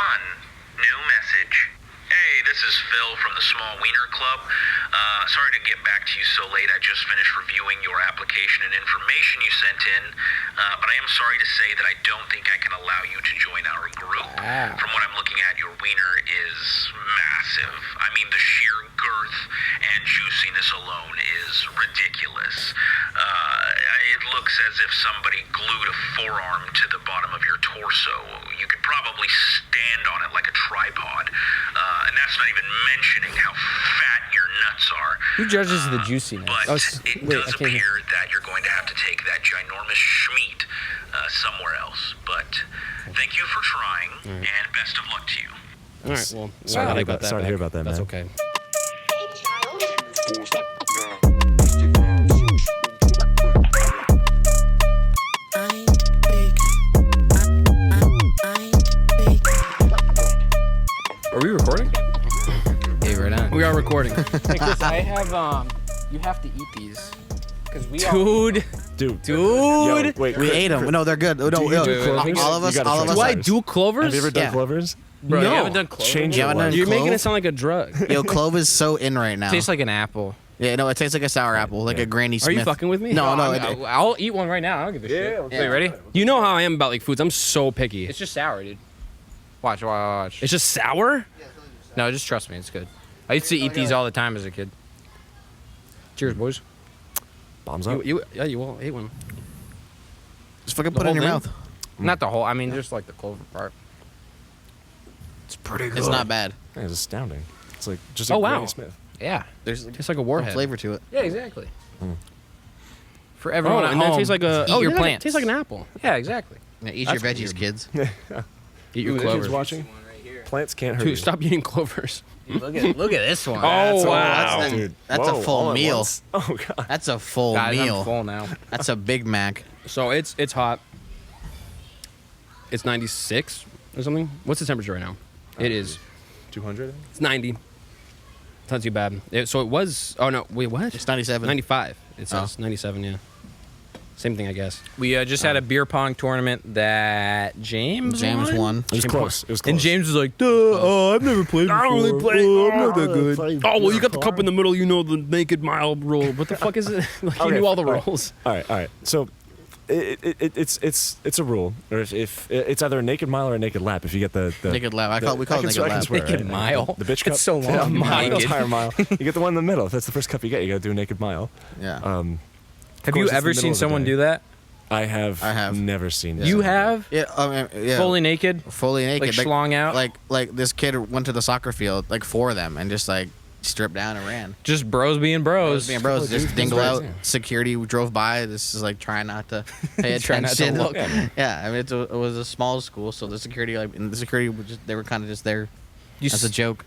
One new message. Hey, this is Phil from the Small Wiener Club. Sorry to get back to you so late. I just finished reviewing your application and information you sent in, but I am sorry to say that I don't think I can allow you to join our group. From what I'm looking at, your wiener is massive. I mean, the sheer girth and juiciness alone is ridiculous. It looks as if somebody glued a forearm to the bottom of your torso. You could probably stand on it like a tripod. And that's not even mentioning how fat your nuts are. Who judges the juiciness? But it does appear that you're going to have to take that ginormous schmeat somewhere else. But thank you for trying, and best of luck to you. All right, well, sorry to hear about that, That's man. okay. Are we recording? Hey, right on. We are recording. Hey, Chris, I have, you have to eat these. Because we Dude. Yo, wait, we ate them. No, they're good. No, Do you yo, do clovers? all of us. You gotta All of try us. Do I clovers. do clovers? Have you ever done Yeah. clovers? Bro, No. you haven't done clovers? Change You your haven't done life. You're making clove? it sound like a drug. Yo, clove is so in right now. Tastes like an apple. Yeah, no, it tastes like a sour apple, like a Granny Are Smith. you fucking with me? No, no. I'll eat one right now. I don't give a shit. Wait, ready? You know how I am about like foods. I'm so picky. It's just sour, dude. Watch. It's just sour? No, just trust me. It's good. I used to eat these all the time as a kid. Cheers, boys. Bombs up. You will eat one. Just fucking The put it in your whole mouth. Not the whole. I mean, just like the clover part. It's pretty good. It's not bad. Yeah, it's astounding. It's like just Oh, like wow. Granny Smith. Yeah. There's Tastes like a some warhead. flavor to it. Yeah, exactly. Oh, For everyone at and then home, it tastes like a eat your yeah, plants. It tastes like an apple. Yeah, exactly. Yeah, eat your That's veggies, weird. kids. Eat your Kids clovers. watching. Plants can't hurt you. Dude, stop eating clovers. Look at this one. Oh, wow. Dude. That's a Whoa, full all at meal. once. Oh god. That's a full Guys, meal. I'm full now. That's a Big Mac. So it's hot. It's 96 or something. What's the temperature right now? It is. 200. It's 90. It's not too bad. So it was. Oh no, wait, what? It's 97. 95. It says 97. Yeah. Same thing, I guess. We just had a beer pong tournament that James won. It was close. It was close. And James was like, "Duh, I've never played before. I only played. Oh, I'm not that good." Oh well, you got the cup in the middle. You know the naked mile rule. What the fuck is it? Like you Okay, knew all the all right. rules. All right. So, it's a rule, or if it's either a naked mile or a naked lap. If you get the Naked lap. We call it naked lap. Swear, Naked right? mile? The bitch cup. That's so long. Yeah, mile, Naked. entire mile. You get the one in the middle. If that's the first cup you get, you got to do a naked mile. Yeah. Have you ever seen someone do that? I have never seen it. You have? Yeah. Yeah. Fully naked? Fully naked. Like schlong out? Like this kid went to the soccer field, like 4 of them, and just like stripped down and ran. Just bros being bros. Me and bros Dude, just dingle that's out. right. Security drove by. This is like trying not to pay Try attention. not to look. Yeah, I mean it was a small school, so the security they were kind of just there as a joke.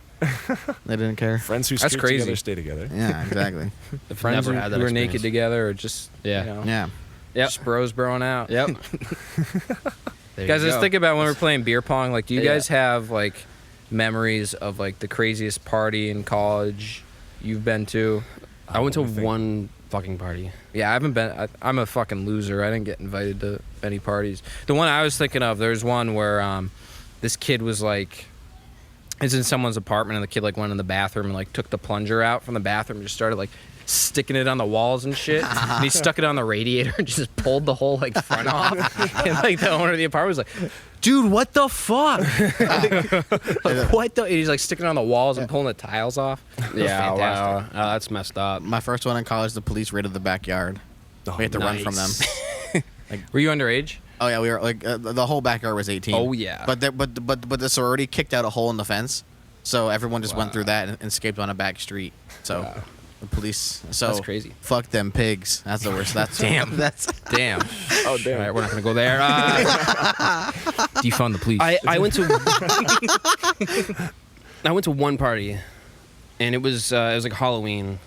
They didn't care. Friends who That's street crazy. together stay together. Yeah, exactly. The friends Never who had that were experience. naked together or just, Yeah. you know, Yeah. Yep. just bros broing out. Yep. Guys, let's think about when we're playing beer pong. Like, do you Yeah. guys have, like, memories of, like, the craziest party in college you've been to? I went to Let me think. one fucking party. Yeah, I haven't been. I'm a fucking loser. I didn't get invited to any parties. The one I was thinking of, there's one where this kid was like, it's in someone's apartment, and the kid like went in the bathroom and like took the plunger out from the bathroom and just started like sticking it on the walls and shit. And he stuck it on the radiator and just pulled the whole like front off. And like the owner of the apartment was like, "Dude, what the fuck?" Like, what the? And he's like sticking it on the walls and pulling the tiles off. It was Yeah, wow. fantastic. That's messed up. My first one in college, the police raided the backyard. Oh, We had to run from them. Were you underage? Oh yeah, we were like the whole backyard was 18. Oh, yeah. But the sorority kicked out a hole in the fence, so everyone just went through that and escaped on a back street. So the police. So That's crazy. Fuck them pigs. That's the worst. That's Damn. That's Damn. Oh damn. All right, we're not gonna go there. Defund the police. I went to I went to one party, and it was like Halloween.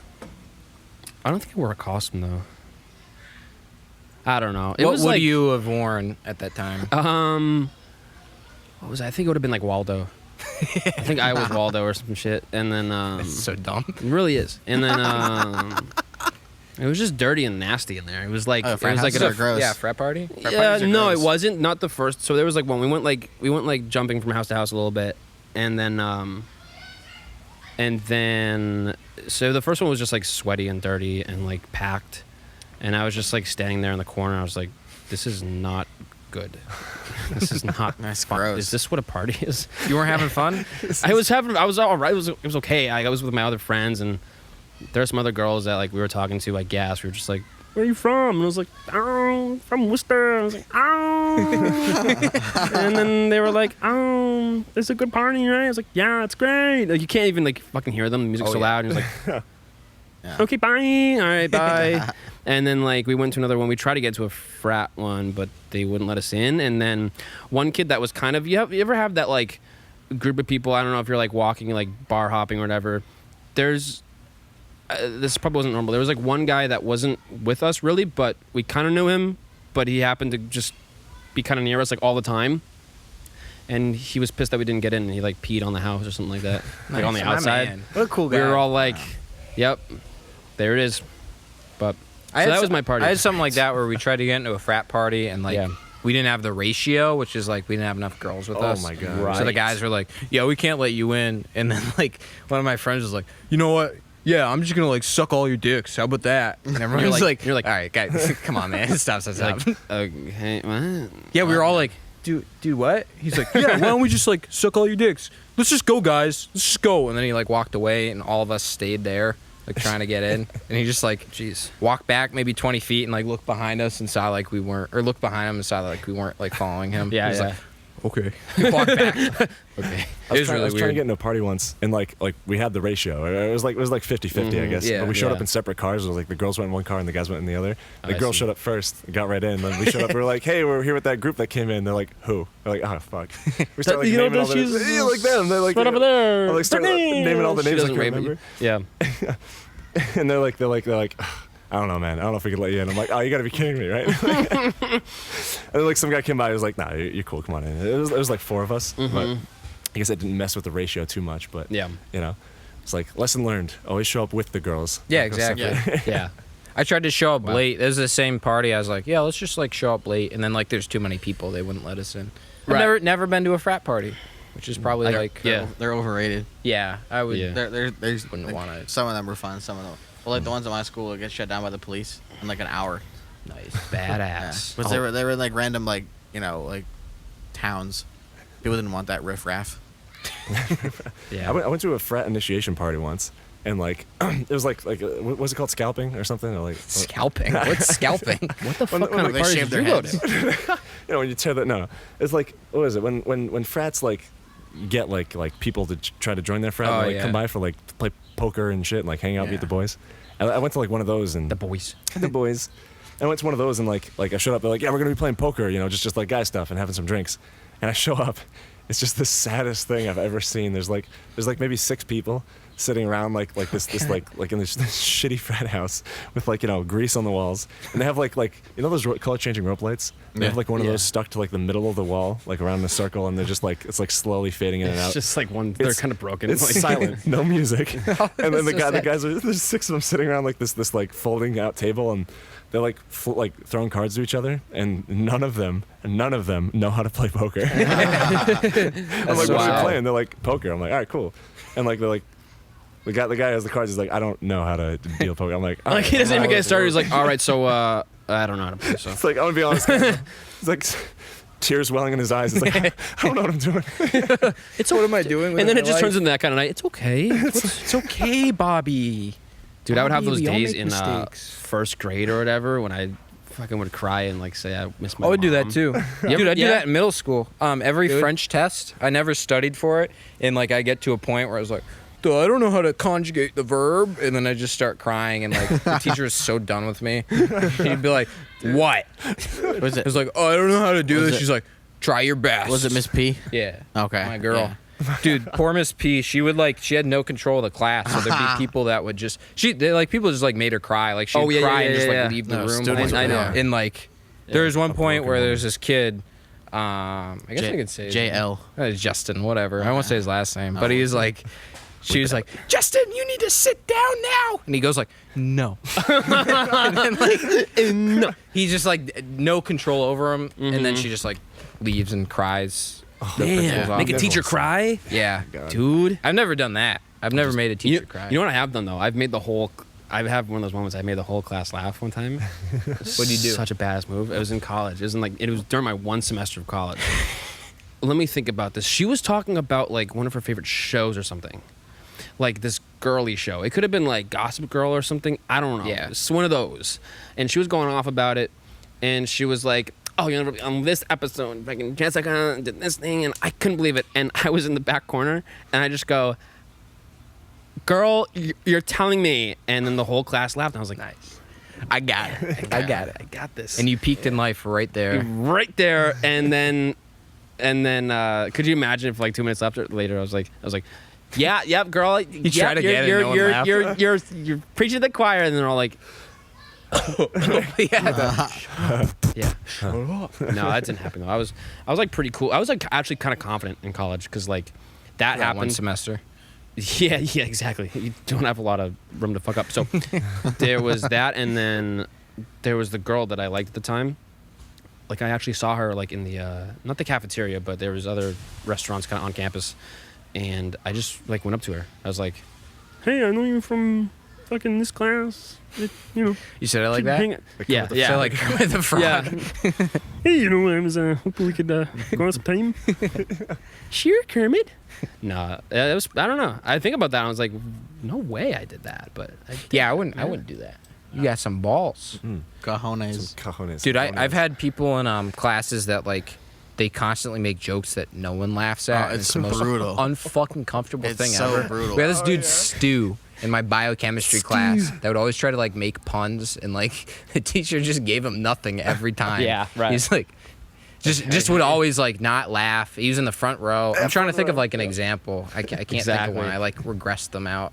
I don't think I wore a costume though. I don't know. It what was would like you have worn at that time? what was I think it would have been like Waldo. I think I was Waldo or some shit, and then so dumb. it really is. And then It was just dirty and nasty in there. It was like Oh, it frat was like houses are gross. Yeah, frat party. Frat yeah, parties are no, gross. it wasn't. Not the first. So there was like one. We went like jumping from house to house a little bit, and then so the first one was just like sweaty and dirty and like packed, and I was just like standing there in the corner. I was like, this is not good. This is not. That's fun. gross. Is this what a party is? You weren't having fun? I was all right. It was okay. I was with my other friends, and there were some other girls that like we were talking to. I guess we were just like, "Where are you from?" And I was like, "Oh, from Worcester." I was like, "Oh," and then they were like, "Oh, it's a good party, right?" I was like, "Yeah, it's great." Like you can't even like fucking hear them. The music's so loud. And you're like, Yeah. "Okay, bye. All right, bye." And then like we went to another one. We tried to get to a frat one, but they wouldn't let us in. And then one kid that was kind of you ever have that like group of people? I don't know if you're like walking like bar hopping or whatever. There's this probably wasn't normal. There was like one guy that wasn't with us really, but we kind of knew him, but he happened to just be kind of near us like all the time. And he was pissed that we didn't get in, and he like peed on the house or something like that, like on the My outside. man. What a cool guy. We were all like, "Yep, there it is." But so that was my party. I had something like that where we tried to get into a frat party and like Yeah. we didn't have the ratio, which is like we didn't have enough girls with us. Oh my god. Right. So the guys were like, "Yeah, we can't let you in." And then like one of my friends was like, "You know what? Yeah, I'm just gonna like suck all your dicks. How about that?" And everyone's you're like, "All right, guys, come on, man, stop." like, okay, what? Yeah, we were all like, dude, what? He's like, "Yeah, why don't we just like suck all your dicks? Let's just go, guys. Let's just go." And then he like walked away, and all of us stayed there, like trying to get in. And he just like, Jeez. walked back maybe 20 feet and like looked behind us and saw like we weren't, or looked behind him and saw like we weren't like following him. Yeah, He was yeah. like, okay. He walked back. Okay. I It was was really trying to weird. get into a party once, and like we had the ratio. It was like 50-50, I guess. Yeah, but we showed yeah. up in separate cars. It was like the girls went in one car and the guys went in the other. The I girls see. showed up first, got right in. Then we showed up. We were like, "Hey, we're here with that group that came in." They're like, "Who?" We're like, "Oh fuck." We start like you know naming all that the she's yeah, like them. They're like right over there. I like start naming all the She names I doesn't can rape remember. you. Yeah. And they're like, I don't know, man. I don't know if we could let you in. I'm like, oh, you got to be kidding me, right? And then like some guy came by. He was like, nah, you're cool. Come on in. It was like 4 of us. But I guess it didn't mess with the ratio too much. But Yeah. you know, it's like lesson learned. Always show up with the girls. Yeah, Don't go exactly. separate. Yeah. I tried to show up Wow. late. It was the same party. I was like, yeah, let's just like show up late. And then like there's too many people. They wouldn't let us in. Right. I've never been to a frat party, which is probably like, yeah. They're overrated. yeah, I would. Yeah. There's Wouldn't wanna- Some of them were fun. Some of them. Well, like the ones at my school would get shut down by the police in like an hour. Nice. Yeah. Badass. But they were in like random like like towns. People didn't want that riff-raff. Yeah. I went to a frat initiation party once, and like it was like what was it called, scalping or something? Or like Scalping? What's scalping? What the fuck kind of they party shave did you their go heads. to? you know when you tear that. No, it's like what is it when frats like get like people to try to join their frat, Oh, and, like yeah. come by for like to play poker and shit, and like hang out, Yeah. meet the boys. I went to like one of those, and The boys. the boys. I went to one of those, and like I showed up. They're like, yeah, we're gonna be playing poker, just like guy stuff and having some drinks. And I show up. It's just the saddest thing I've ever seen. There's like maybe 6 people sitting around like this like in this shitty frat house with like grease on the walls, and they have like those color changing rope lights. They have like one of those stuck to like the middle of the wall, like around the circle, and they're just like it's like slowly fading in and out. It's just like one. They're It's- kind of broken. It's like, silent, no music. And then so the guys are there's 6 of them sitting around like this like folding out table, and they're like throwing cards to each other, and none of them know how to play poker. I'm like, what are wild. you playing? They're like, poker. I'm like, all right, cool. And like they're like, the guy who has the cards is like, I don't know how to deal poker. I'm like, all Like right. he doesn't even get started. He's like, all right, so I don't know how to play. So It's like, I'm gonna be honest. It's like tears welling in his eyes. It's like, I don't know what I'm doing. it's What am I doing with And then my it just life? turns into that kind of night. It's okay. It's okay, Bobby. Dude, I would have those We all days make in mistakes. first grade or whatever when I fucking would cry and like say I miss my I would do that mom. too. Yep. Dude, I do Yeah. that in middle school. Every Dude. French test, I never studied for it, and like I get to a point where I was like, "Dude, I don't know how to conjugate the verb," and then I just start crying, and like the teacher is so done with me. He'd be like, "What?" Was I it? was like, "Oh, I don't know how to do Was this." it- She's like, "Try your best." Was it Miss P? Yeah. Okay. My girl. Yeah. Dude, poor Miss P. She had no control of the class, so there'd be people that would just people just like made her cry. Like she'd Oh, yeah, cry yeah, and just yeah, like yeah. leave the No, room. students And, would, I know. yeah. And like there was one point broken where woman. there's this kid. I guess I could say his name. JL. Justin, whatever. I won't say his last name, but he was like, She was like, Justin, you need to sit down now. And he goes like, no. And then like, no. He's just like, no control over him. And then she just like leaves and cries. Man, make a teacher cry? Yeah. Dude. I've never done that. I've never made a teacher cry. You know what I have done, though? I have one of those moments I made the whole class laugh one time. What'd you do? Such a badass move. It was in college. It was during my one semester of college. Let me think about this. She was talking about like one of her favorite shows or something. Like this girly show. It could have been like Gossip Girl or something. I don't know. Yeah. It's one of those. And she was going off about it. And she was like, oh, you know, on this episode, fucking Jessica did this thing. And I couldn't believe it. And I was in the back corner. And I just go, girl, you're telling me. And then the whole class laughed. And I was like, nice. I got it. I got this. And you peaked in life right there. Right there. And then could you imagine if like 2 minutes later I was like, yeah, girl. You try to get it, no one laughed. You're preaching to the choir, and they're all like, yeah. yeah. No, that didn't happen though. I was like pretty cool. I was like actually kind of confident in college because like that happened one semester. Yeah, exactly. You don't have a lot of room to fuck up. So there was that, and then there was the girl that I liked at the time. Like I actually saw her like in the not the cafeteria, but there was other restaurants kind of on campus, and I just like went up to her. I was like, "Hey, I know you from fucking this class. You know." You said it like that? Yeah. So like with the frog. Yeah. Hey, you know, I was hoping we could go on some time. Sure, Kermit. No, it was. I don't know. I think about that. And I was like, no way I did that. But I wouldn't do that. You got some balls. Cojones. Some cojones. Dude, I've had people in classes that like they constantly make jokes that no one laughs at. Oh, and it's the most brutal. unfucking comfortable It's thing so ever. brutal. We had this dude Stu in my biochemistry class that would always try to like make puns, and like the teacher just gave him nothing every time. Yeah, right. He's like, just would always like not laugh. He was in the front row. I'm trying to think of like an example. I can't think of one. I like regressed them out.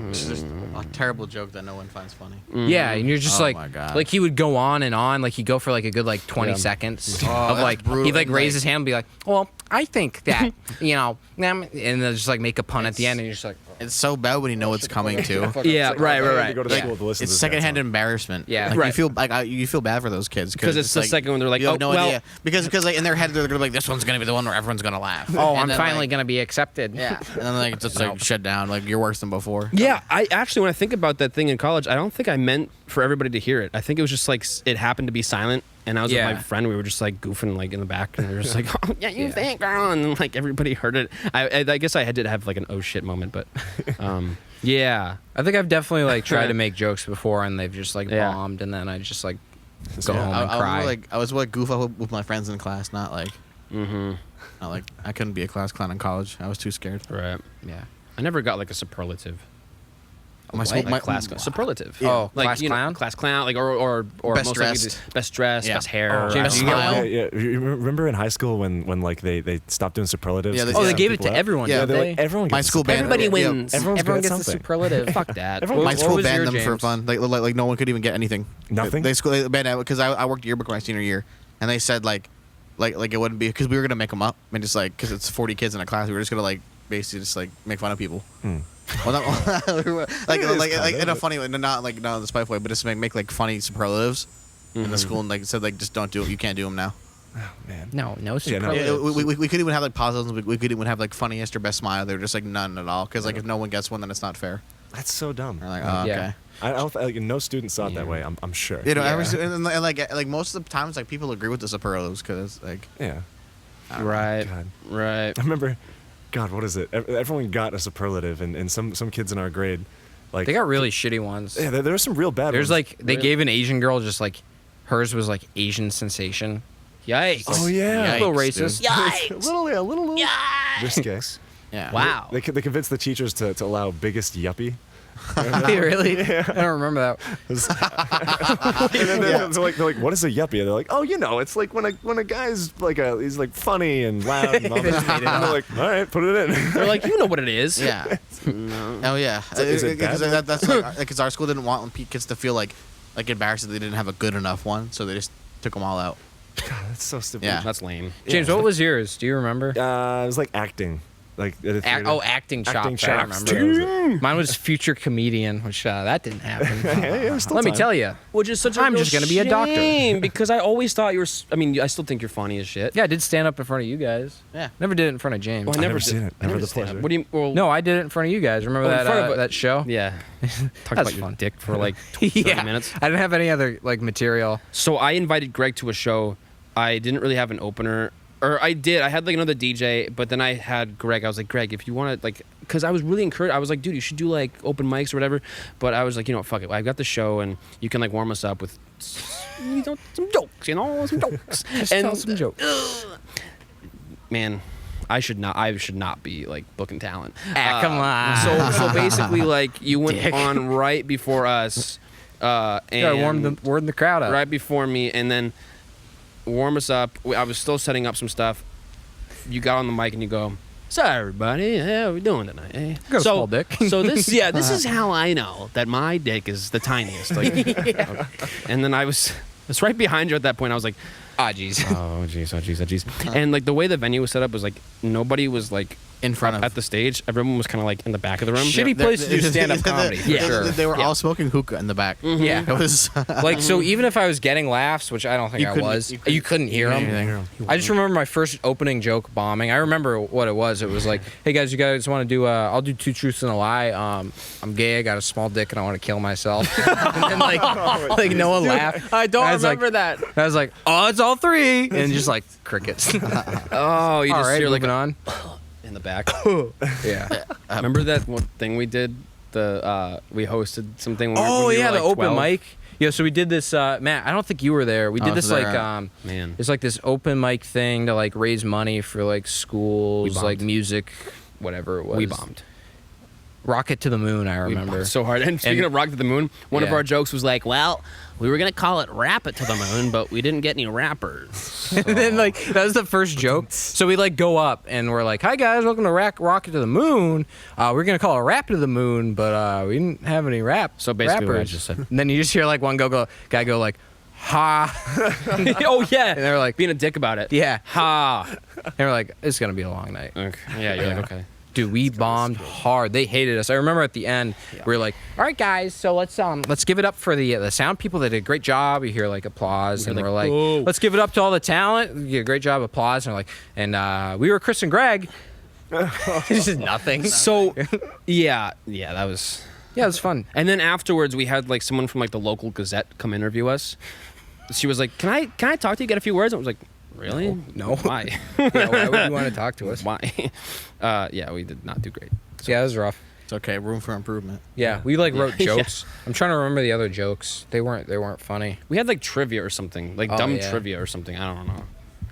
It's just a terrible joke that no one finds funny. Yeah, and you're just Oh my God. like he would go on and on, like he'd go for like a good like 20 seconds of like brutal. he'd like And, raise like- his hand and be like, well, I think that you know, and then just like make a pun at the end, and you're just like, It's so bad when you know it's coming too. Yeah, right. I had to go to Like, school to listen it's to this secondhand guy's song. embarrassment. Yeah. like, Right. You feel like you feel bad for those kids 'Cause it's the like, second one they're like, you have oh, no well- idea because like in their head they're like, this one's gonna be the one where everyone's gonna laugh. oh, And I'm then, finally like, gonna be accepted. yeah, and then like just like shut down. Like you're worse than before. Yeah, I actually, when I think about that thing in college, I don't think I meant for everybody to hear it. I think it was just like it happened to be silent, and I was with my friend. We were just like goofing like in the back, and we were just like, "Oh yeah, you think, girl?" And then, like everybody heard it. I guess I did have like an oh shit moment, but yeah, I think I've definitely like tried to make jokes before, and they've just like Yeah. bombed, and then I just like go Yeah. home and cry. I was like goof up with my friends in class, not like mm-hmm. not like I couldn't be a class clown in college. I was too scared. Right. yeah. I never got like a superlative. My Like, school, class superlative. Yeah. Oh, like class clown? class clown, like or Best most likely dressed. best dressed, Yeah. best hair. James, Best you got smile. one? Yeah. You remember in high school when like they stopped doing superlatives? Yeah, they- 'cause Oh, they some gave it people to out? everyone. Yeah, Yeah, didn't they're they? like everyone. My gets school band. Everybody yeah, wins. Everyone's Everyone good at gets the something. superlative. Fuck that. Everyone- My What school was banned your, them for James? fun. Like no one could even get anything. Nothing? They banned it because I worked yearbook my senior year, and they said like it wouldn't be because we were gonna make them up and just like because it's 40 kids in a class, we were just gonna like basically just like make fun of people. Well, not, like in a funny way, not in a spiteful way, but just make like funny superlatives in the school and like said like just don't do it. You can't do them now. Oh man. No Yeah, no. superlative. Yeah, we could even have like positives. We could even have like funniest or best smile. They were just like none at all because like if no one gets one, then it's not fair. That's so dumb. We're like, oh, Yeah. okay. I don't like no student saw it that way. I'm sure. You know, Yeah. every and like most of the times, like people agree with the superlatives because like Yeah. Right. God. Right. I remember. God, what is it? Everyone got a superlative, and some kids in our grade, like They got really shitty ones. Yeah, there were some real bad There's ones. like they gave an Asian girl just like hers was like Asian sensation. Yikes. Oh yeah. A little Yikes, racist. A little risque. yeah. Wow. They convinced the teachers to allow biggest yuppie. Really? I don't remember that. And then they're like, what is a yuppie? And they're like, oh, it's like when a guy's like he's like funny and loud. And all that. And they're like, all right, put it in. They're like, you know what it is. Yeah. Oh yeah. Is it bad? That's because our school didn't want kids to feel like embarrassed that they didn't have a good enough one, so they just took them all out. God, that's so stupid. Yeah. That's lame. James, what was yours? Do you remember? It was like acting. Like at a theater. Acting chops. Acting I chops. remember. Mine was future comedian, which that didn't happen. Hey, it was still Let me time. tell you. Which is such a I'm real just gonna be a doctor. shame, because I always thought you were. I mean, I still think you're funny as shit. Yeah, I did stand up in front of you guys. Yeah. Never did it in front of James. Well, I've never seen it. I Never did the stand up. pleasure. What do you? Well, No, I did it in front of you guys. Remember Oh, in front of that show? Yeah. Talked That's about your fun. dick for like 30 minutes. I didn't have any other like material. So I invited Greg to a show. I didn't really have an opener. Or I did. I had like another DJ, but then I had Greg. I was like, Greg, if you want to, like, because I was really encouraged. I was like, dude, you should do like open mics or whatever. But I was like, you know, fuck it. I've got the show, and you can like warm us up with some jokes, some jokes. Just tell some jokes. Man, I should not be like booking talent. Come on. So basically, like, you went Dick. on right before us, and Yeah, warm the crowd up. right before me, and then warm us up. I was still setting up some stuff. You got on the mic and you go, "So everybody, how we doing tonight?" Eh? Got a so, small dick. So this is how I know that my dick is the tiniest. Like, and then I was right behind you at that point. I was like, Ah, jeez. oh jeez. And like the way the venue was set up was like nobody was like In front of at the stage. Everyone was kind of like in the back of the room. Shitty place to do stand-up comedy, for sure. They were Yeah. all smoking hookah in the back. Yeah. It was Like, so even if I was getting laughs, which I don't think I was, you couldn't hear them. anything. I just remember my first opening joke bombing. I remember what it was. It was like, hey guys, you guys want to do, I'll do 2 truths and a lie. I'm gay, I got a small dick, and I want to kill myself. And then like no one laughed. I don't I was remember like- that. I was like, oh, it's all 3. And just like crickets. Oh, you All just right, hear like moving on. in the back. Yeah. Remember that one thing we did? We hosted something. When Oh we were yeah, the like open 12? mic. Yeah, so we did this. Matt, I don't think you were there. We did Oh, this so like they're, Man. it's like this open mic thing to like raise money for like schools, bombed. like music, whatever it was. We bombed. Rocket to the Moon. I We remember. bombed so hard. And speaking of Rock to the Moon, one of Yeah. our jokes was like, well, we were going to call it Rap It to the Moon, but we didn't get any rappers. And then like that was the first joke. So we like go up and we're like, "Hi guys, welcome to Rocket to the Moon. We're gonna call it Rap to the Moon, but we didn't have any rap. So basically what I rappers." just said. And then you just hear like one guy go like, "Ha," Oh, yeah. and they're like, Being a dick about it. "Yeah." Ha. And we're like, "It's gonna be a long night." Okay. Yeah, you're like, okay. Dude, we bombed hard. They hated us. I remember at the end, we were like, "All right, guys, so let's give it up for the sound people that did a great job." You hear like applause, and like, we're like, "Whoa." "Let's give it up to all the talent. You did a great job, applause." And we're like, and we were Chris and Greg. It's just nothing. So, yeah, that was. Yeah, it was fun. And then afterwards, we had like someone from like the local Gazette come interview us. She was like, "Can I talk to you? Get a few words?" And I was like, "Really? No. Why? Yeah, why would you want to talk to us? Why?" Yeah, we did not do great. Yeah, it was rough. It's okay. Room for improvement. Yeah, we like wrote Yeah. jokes. I'm trying to remember the other jokes. They weren't funny. We had like trivia or something, like Oh, dumb yeah. trivia or something. I don't know.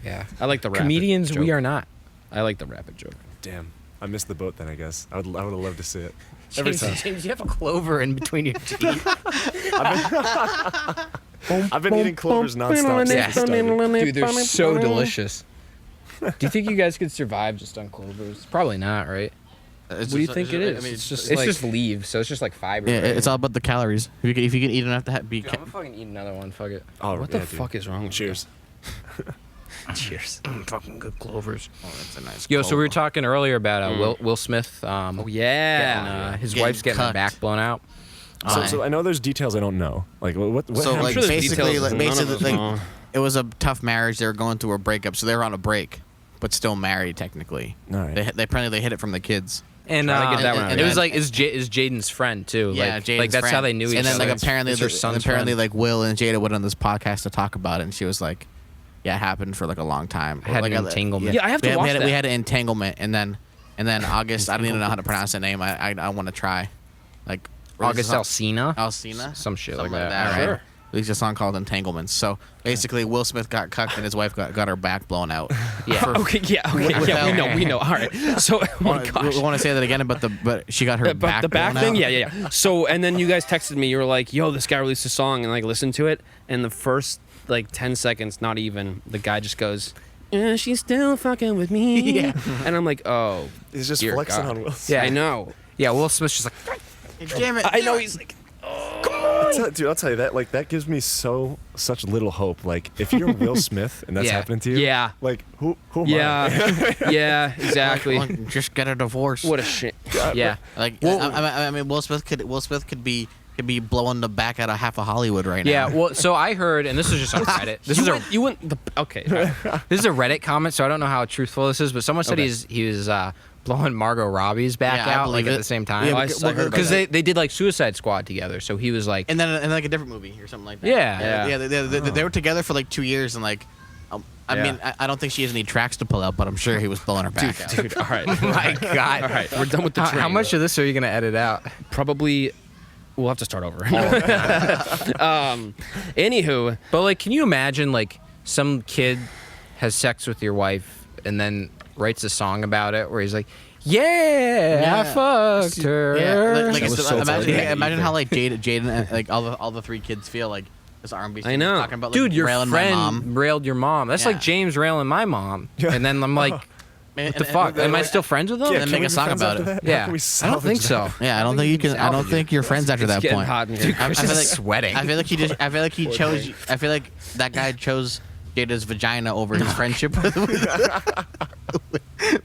Yeah. I like the rapid Comedians, joke. we are not. I like the rapid joke. Damn, I missed the boat then. I guess I would have loved to see it. Every time. James, you have a clover in between your teeth. I've been eating clovers nonstop since it started. Dude, they're so delicious. Do you think you guys could survive just on clovers? Probably not, right? What do you think it is? I mean, It's just It's like- just leaves, so it's just like fiber. yeah, right? it's all about the calories. If you can eat enough to be. Dude, I'm gonna fucking eat another one. Fuck it. Oh, What yeah, the dude. fuck is wrong with Cheers. Cheers. Fucking good clovers. Oh, that's a nice. Yo, so we were talking earlier about Mm. Will Smith. Oh yeah. His Getting wife's getting her cucked. back blown out. So I know there's details I don't know. Like what So happened? like sure there's basically, details like, none of basically, us like, know. it was a tough marriage. They were going through a breakup, so they were on a break, but still married technically. All right. They apparently they hid it from the kids. And Try to get that one out it of was your like is Jaden's friend too. Yeah, like, Jaden's like that's friend. how they knew each And then other. like apparently, It's her son's apparently friend. like Will and Jada went on this podcast to talk about it, and she was like, "Yeah, it happened for like a long time." I had like an entanglement. Yeah, I have to watch we that. had an entanglement, and then August. I don't even know how to pronounce the name. I want to try. Like August Alsina. Alsina, Some shit something like like that. that, Sure. right? Released a song called Entanglements. So basically, Will Smith got cucked and his wife got her back blown out. Yeah. Okay, yeah, we know. All right. So, oh my gosh. We want to say that again, but she got her But back the back blown thing, out. yeah. So, and then you guys texted me. You were like, "Yo, this guy released a song," and like listen to it. And the first like 10 seconds, not even, the guy just goes, "She's still fucking with me." Yeah. And I'm like, "Oh, He's just dear flexing God. on Will. Yeah. I know. Yeah, Will Smith's just like, Damn it! I know." He's like, "Oh." I'll tell you that. Like, that gives me such little hope. Like, if you're Will Smith and that's Yeah. happening to you, Yeah. like, who am I? Yeah. Yeah. Exactly. Like, just get a divorce. What a shit. Yeah. Like, I mean, Will Smith could be blowing the back out of half of Hollywood right now. Yeah, well, so I heard, and this is just on Reddit. You went. Okay. All right. This is a Reddit comment, so I don't know how truthful this is, but someone said Okay. he was blowing Margot Robbie's back Yeah, I out believe like it. at the same time. Yeah, I heard about Because that. they did like Suicide Squad together, so he was like, And then like a different movie or something like that. Yeah. They were together for like 2 years, and like, I Yeah. mean, I don't think she has any tracks to pull out, but I'm sure he was blowing her back out. Dude. All right. my God. All right. We're done with the train. How much of this are you gonna edit out? Probably. We'll have to start over. Anywho, But like, can you imagine like some kid has sex with your wife and then writes a song about it where he's like, "Yeah, I fucked her." Yeah, like, That was it's- so imagine, funny. imagine how like Jaden and like all the three kids feel like this R&B. I know. talking about like, Dude, your railing my friend mom. railed your mom. That's Yeah. like James railing my mom. And then I'm like, What the fuck? Am I still friends with him? Yeah, And make can we a be song friends about after it. that? How Yeah, can we I don't think salvage so. Yeah, I don't think you can. I don't think you're friends after that getting point. hot in here. I feel like sweating. I feel like I feel like he chose. I feel like that guy chose Jada's vagina over his friendship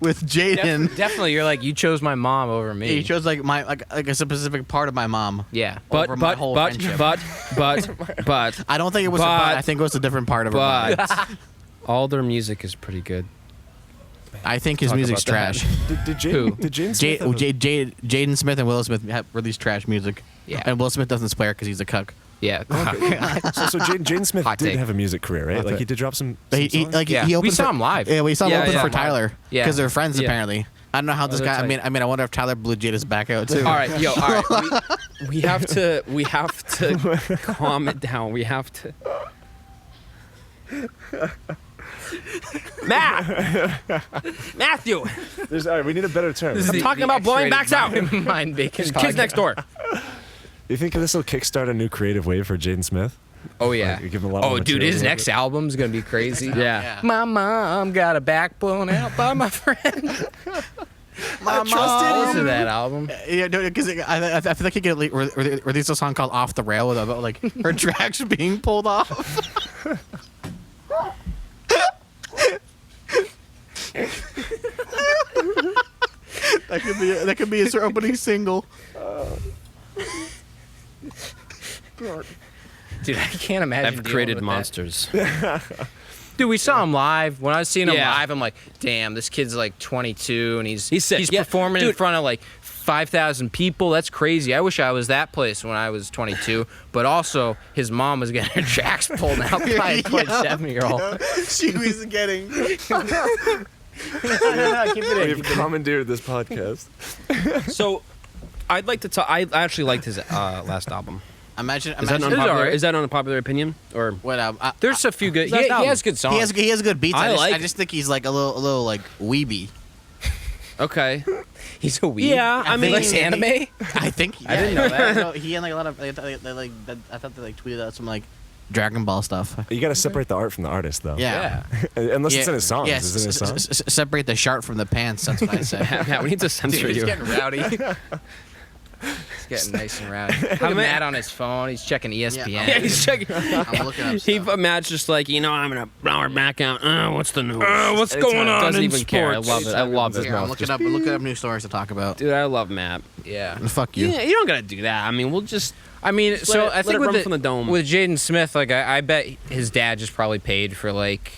with Jaden. Definitely, you're like, you chose my mom over me. He chose like a specific part of my mom. Yeah. over my whole friendship. but I don't think it was. But- I think it was a different part of her. Body. all their music is pretty good. I think his Talk music's about that. trash. Did Who? Jaden Smith have a- Jaden Smith and Will Smith have released trash music. Yeah. And Will Smith doesn't swear because he's a cuck. Yeah. So Jaden Smith Hot did take. have a music career, right? Hot Like, take. he did drop some But he songs? like Yeah. he We opened saw for- him live. Yeah, we saw him Yeah, open yeah. for Tyler. Yeah. Because they're friends Yeah. apparently. I don't know how this they're guy. tight. I mean, I wonder if Tyler blew Jada's back out too. All right, yo, all right. We have to calm it down. We have to. Matthew, All right, we need a better term. I'm talking about blowing backs out. Mind bacon. Kids next door. You think this will kickstart a new creative wave for Jaden Smith? Oh yeah. Like, give him a lot more Oh dude, material his to work next album's gonna be crazy. Yeah. My mom got a back blown out by my friend. My Listen to that album. Yeah, because I feel like he could release a song called "Off the Rail" about like her tracks being pulled off. that could be his opening single. Dude, I can't imagine. I've dealing created with that. monsters. Dude, we saw him live. When I was seeing him Yeah. live, I'm like, damn, this kid's like 22 and he's He's sick. Yeah, performing in dude. front of like 5,000 people. That's crazy. I wish I was that place when I was 22. But also, his mom was getting her tracks pulled out by a 27-year-old. She was getting. We've commandeered this podcast. So, I'd like to talk. I actually liked his last album. Imagine. Is that, an It's unpopular, alright. is that an unpopular opinion? Or What? There's a few good. Last He album. has good songs. He has good beats. I like- I just think he's like a little like weeby. okay. He's a weed. Yeah, I He mean- likes anime. I think. I didn't know that. No, he had like a lot of. I thought they like tweeted out some like Dragon Ball stuff. You got to separate the art from the artist, thoth Yeah. Unless it's in his songs. Yeah, Is it in his songs? separate the shirt from the pants. That's what I say. Matt, we need to censor Dude, he's you. getting rowdy. He's getting nice and rowdy. Look at Matt on his phone. He's checking ESPN. Yeah, he's checking. I'm looking up stuff. Matt's just like, I'm gonna blow her back out. What's the news? what's going on Doesn't in even care. I sports? love it. I love it. Here, I'm looking up new stories to talk about. Dude, I love Matt. Yeah. Fuck you. Yeah, you don't gotta do that. I mean, we'll just. I mean, so I let think it run from the dome. with Jaden Smith, like I bet his dad just probably paid for like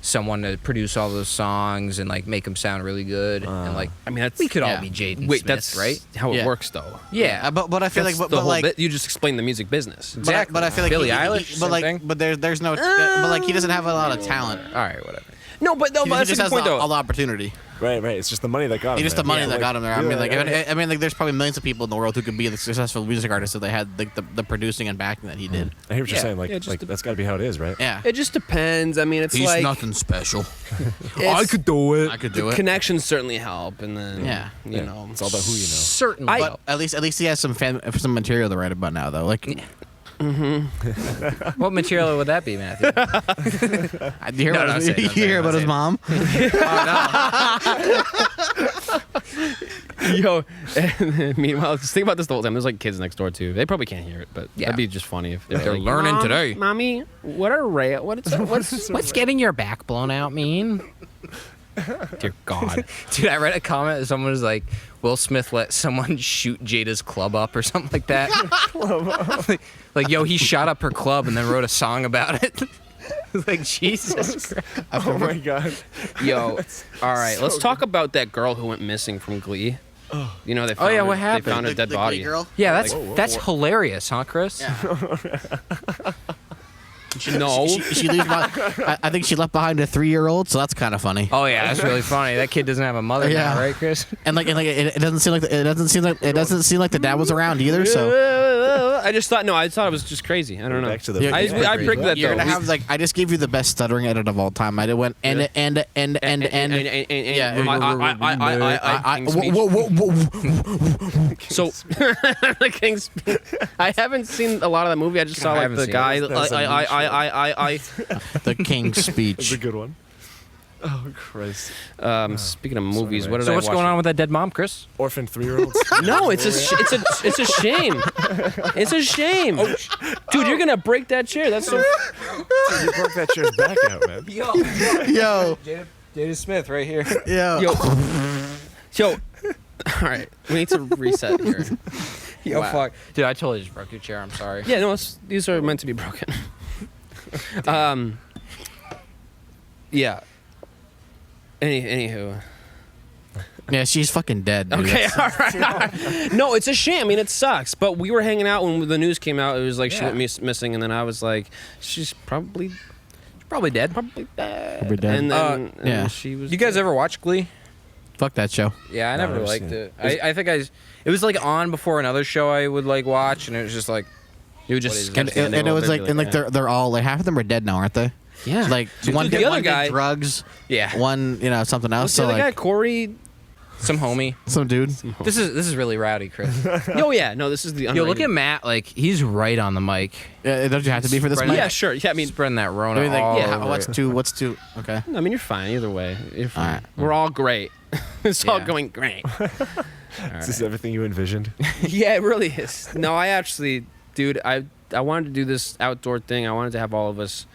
someone to produce all those songs and like make them sound really good and like I mean, that's. we could all yeah. be Jaden Wait, Smith, that's right? how it Yeah. works, though. Yeah, but I feel That's like the but whole like bit. You just explain the music business. exactly. but I feel like Billie he- Eilish, but same like thing? but there's no but like he doesn't have a lot of talent. All right, whatever. No, but He that's just a has good point, all though. the opportunity. Right. It's just the money that got him. It's just there. the money Yeah, that like- got him there. I yeah, mean, like, yeah. I mean, like, there's probably millions of people in the world who could be a successful music artist if they had like the producing and backing that he did. I hear what you're Yeah. saying. Like, Yeah, just like the- that's got to be how it is, right? Yeah. It just depends. I mean, it's like special. it's- do it. I could do it. Connections certainly help, and then Yeah. you know, It's all about who you know. Certainly. But at least he has some material to write about now, though. Like, What material would that be, Matthew? you hear No, about don't his, say it, you don't say hear it, about don't his say it. mom? Yo, and meanwhile, just think about this the whole time. There's like kids next door too. They probably can't hear it, but Yeah. that'd be just funny if They're like, learning "Mom, today." Mommy, what are what's getting your back blown out mean? Dear God. Dude, I read a comment that someone was like, Will Smith let someone shoot Jada's club up or something like that. like, yo, he shot up her club and then wrote a song about it. Like, Jesus Christ. Oh my god. Yo, all right, let's talk about that girl who went missing from Glee. You know, they found yeah, her, what happened? They found her dead the body. Glee girl? Yeah, Like, that's hilarious, huh, Chris? No. She leaves I think she left behind a 3-year-old, so that's kind of funny. Oh yeah, that's really funny. That kid doesn't have a mother Yeah. now, right, Chris? And it doesn't seem like it doesn't seem like the dad was around either. So I thought it was just crazy. I don't know. Back to the. I prigged that you're though. gonna have like I just gave you the best stuttering edit of all time. I went and. Yeah. So the King's. I haven't seen a lot of that movie. I just saw I like haven't the seen guy. it. The King's Speech. That's a good one. Oh Christ. Speaking of movies, Sorry, what did So I what's watch? going on with that dead mom, Chris? Orphan 3-year-olds. No, it's a shame. It's a shame. Dude, you're gonna break that chair. That's so. You broke that chair's back out, man. Yo. Jada Smith right here. Yeah. Yo. All right, we need to reset here. Yo, Wow. fuck. Dude, I totally just broke your chair. I'm sorry. Yeah, no, these are meant to be broken. Yeah. Anywho. Yeah, she's fucking dead. Dude. Okay, all right. No, it's a shame. I mean, it sucks. But we were hanging out when the news came out. It was like she went missing, and then I was like, she's probably Probably dead. dead. Probably dead. And then yeah. she was. You guys ever watch Glee? Fuck that show. Yeah, I No, never I've never liked seen it. it. I think it was like on before another show I would like watch, and it was just like, You would What just is skip it? the And ending it a was little like bit, and like they're all like half of them are dead now, aren't they? yeah. Like Dude, one the did other one did guy- drugs, yeah, one something else. What's the So other guy? like Corey. some homie. some dude. This is really rowdy, Chris. Oh yeah, no, this is the. Yo, look unrated. at Matt. Like he's right on the mic. Don't you have to be for this? Spread mic? Yeah, sure. Yeah, I mean, Spreading that Rona I mean, like, all yeah. over What's it. two? What's two? Okay. I mean, you're fine either way. You're fine. All right. We're all great. It's all Yeah. going great. Is this everything you envisioned? Yeah, it really is. No, I actually, dude, I wanted to do this outdoor thing. I wanted to have all of us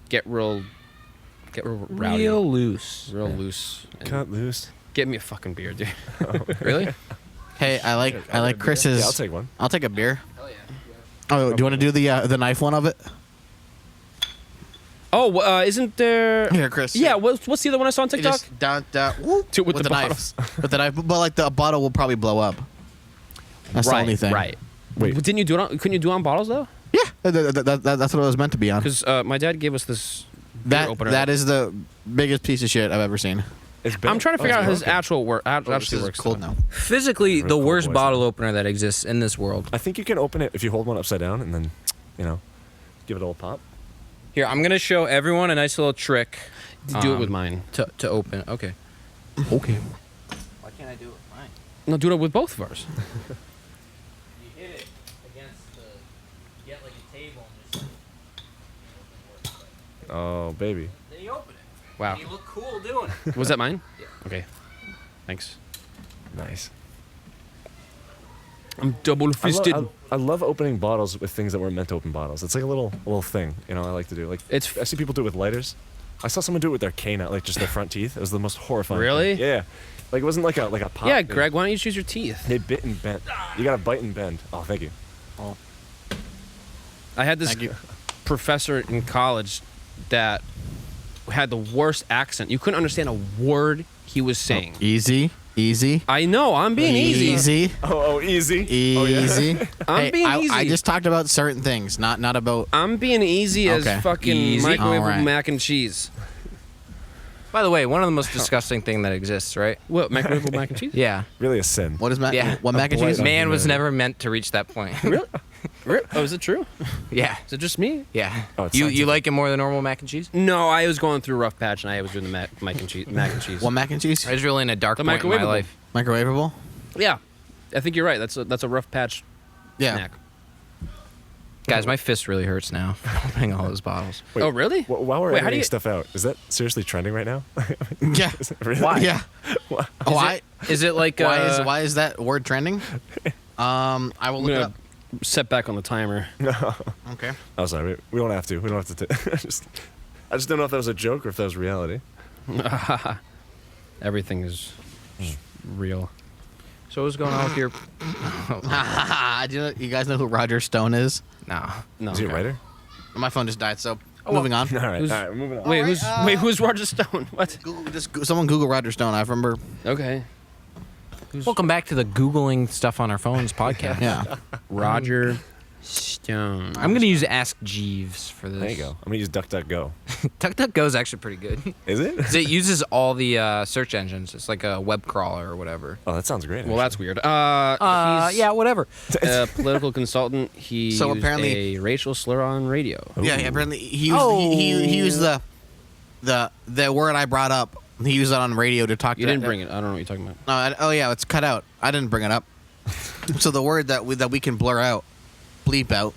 get real rowdy, real loose. real loose. and Cut loose. Get me a fucking beer, dude. Really? Hey, I like Chris's. Yeah, I'll take one. I'll take a beer. Oh, do you want to do the knife one of it? Oh, isn't there? Here, Chris. Yeah, what's the other one I saw on You TikTok? just down, whoop, Two with the knife. bottles. With the knife, but like the bottle will probably blow up. That's the only thing. Right. Wait. Didn't you do it? Couldn't you do it on bottles though? Yeah, that's what it was meant to be on. Because my dad gave us this beer opener. That is the biggest piece of shit I've ever seen. It's been- I'm trying to figure oh, out it's his broken. actual work. This Actually is works. cold now. Physically, Really the cool worst boys, bottle though. opener that exists in this world. I think you can open it if you hold one upside down and then, give it a little pop. Here, I'm gonna show everyone a nice little trick. Do it with mine. to open it. Okay. Okay. Why can't I do it with mine? No, do it with both of ours. You hit it against the, get like a table and just. Oh, baby. Then you open it. Wow. And you look cool doing it. Was that mine? Yeah. Okay. Thanks. Nice. I'm double fisted. I love opening bottles with things that weren't meant to open bottles. It's like a little thing, I like to do. Like It's I see people do it with lighters. I saw someone do it with their canine, like just their front teeth. It was the most horrifying. Really? thing. Yeah. Like it wasn't like a pop. Yeah, They- Greg, why don't you choose your teeth? They bit and bent. You gotta bite and bend. Oh, thank you. I had this Thank you. professor in college that had the worst accent. You couldn't understand a word he was saying. Easy. I know, I'm being easy. Easy. Oh, easy. Oh, yeah. Easy. I'm being I easy. just talked about certain things, not about. I'm being easy as Okay. fucking Easy. microwavable Alright. mac and cheese. By the way, one of the most disgusting thing that exists, right? What, microwavable mac and cheese? Yeah. Really a sin. What is mac? Yeah. What mac and blight cheese? on Man was humanity. never meant to reach that point. Really? Oh, is it true? Yeah. Is it just me? Yeah. Oh, it's you scientific. like it more than normal mac and cheese? No, I was going through a rough patch and I was doing the mac and cheese. What mac and cheese? I was really in a dark The point in my microwavable. life. Microwavable. Yeah, I think you're right. That's a rough patch Yeah. snack. Guys, my fist really hurts now from opening all those bottles. Wait, Oh, really? While we're Wait, how do editing you- stuff out, is that seriously trending right now? Yeah. Really? Why? Yeah. What? Oh, Is it like Why is that word trending? I will I'm look it gonna up. set back on the timer. Okay. Oh, sorry. We don't have to. We don't have to. I just don't know if that was a joke or if that was reality. Everything is real. So what's going on with your? You guys know who Roger Stone is? No. No. Is he a writer? My phone just died, so moving on. All right. Who's- All right. We're moving on. Wait, Alright, who's Roger Stone? What? Someone Google Roger Stone. I remember. Okay. Welcome back to the Googling stuff on our phones podcast. Yeah. Roger Stone. I'm gonna use Ask Jeeves for this. There you go. I'm gonna use DuckDuckGo. DuckDuckGo is actually pretty good. Is it? 'Cause it uses all the search engines. It's like a web crawler or whatever. Oh, that sounds great. Well, that's weird. He's Yeah, whatever. a political consultant. He So used apparently- a racial slur on radio. Yeah. Apparently, he used the word I brought up. He used it on radio to talk. You to didn't bring it. I don't know what you're talking about. No, oh yeah, it's cut out. I didn't bring it up. So the word that we can blur out, bleep out,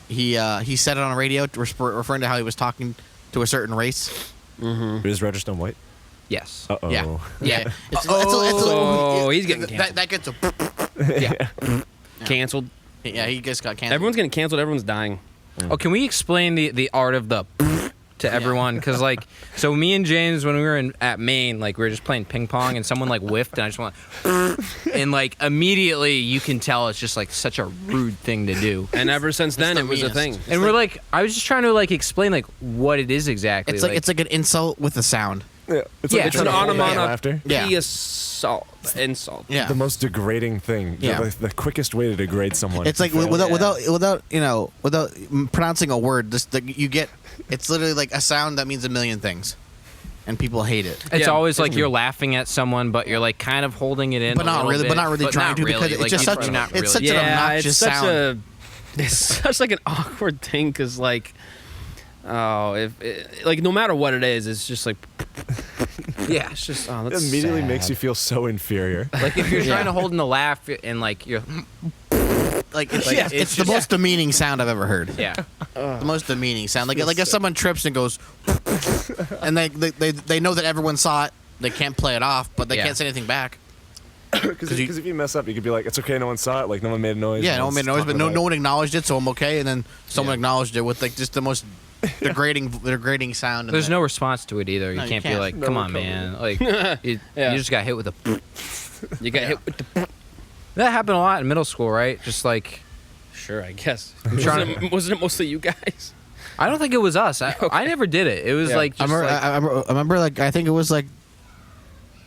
he said it on radio referring to how he was talking to a certain race. Is Roger Stone white? Yes. Uh oh. Yeah. Yeah. Oh, he's getting that gets a Yeah. Canceled. yeah. He just got canceled. Everyone's getting canceled. Everyone's dying. Oh, can we explain the art of the to everyone? Because like, so me and James, when we were at Maine, like we were just playing ping pong, and someone like whiffed, and I just went, and like immediately you can tell it's just like such a rude thing to do. And ever since then, the it was a meanest. thing. It's And we're like, I was just trying to like explain like what it is exactly. it's like an insult with a sound. Yeah. It's Yeah, like It's an trying to hold back onomatopoeia. laughter. Yeah. Insult. Yeah. The most degrading thing. Yeah. The quickest way to degrade someone. It's like without pronouncing a word, you get it's literally like a sound that means a million things, and people hate it. It's Yeah. always like you're laughing at someone, but you're like kind of holding it in, But a not little really- bit, but not really trying to, because really. it's Like, just you're such- not it's really. such an obnoxious it's such sound. it's such like an awkward thing because like, like no matter what it is, it's just like, Yeah. it's just oh, it that's immediately sad. makes you feel so inferior. Like if you're Yeah. trying to hold in the laugh and like you're Like it's, Like, it's it's the just- most demeaning sound I've ever heard. yeah. The most demeaning sound. Like if someone trips and goes, and they know that everyone saw it, they can't play it off, but they Yeah. can't say anything back. Because you- if you mess up, you could be like, it's okay, no one saw it. Like, no one made a noise. Yeah, no one made one's noise, but talking no about one acknowledged it, so I'm okay. And then someone acknowledged it with like just the most degrading sound. There's no response to it either. You No, you can't be can't. like, No come on, recovery. man. Like you Yeah. just got hit with a. You got hit with the. That happened a lot in middle school, right? Just like Sure, I guess. trying Wasn't it mostly you guys? I don't think it was us. I never did it. It was Yeah. like I just remember, like, I remember like I think it was like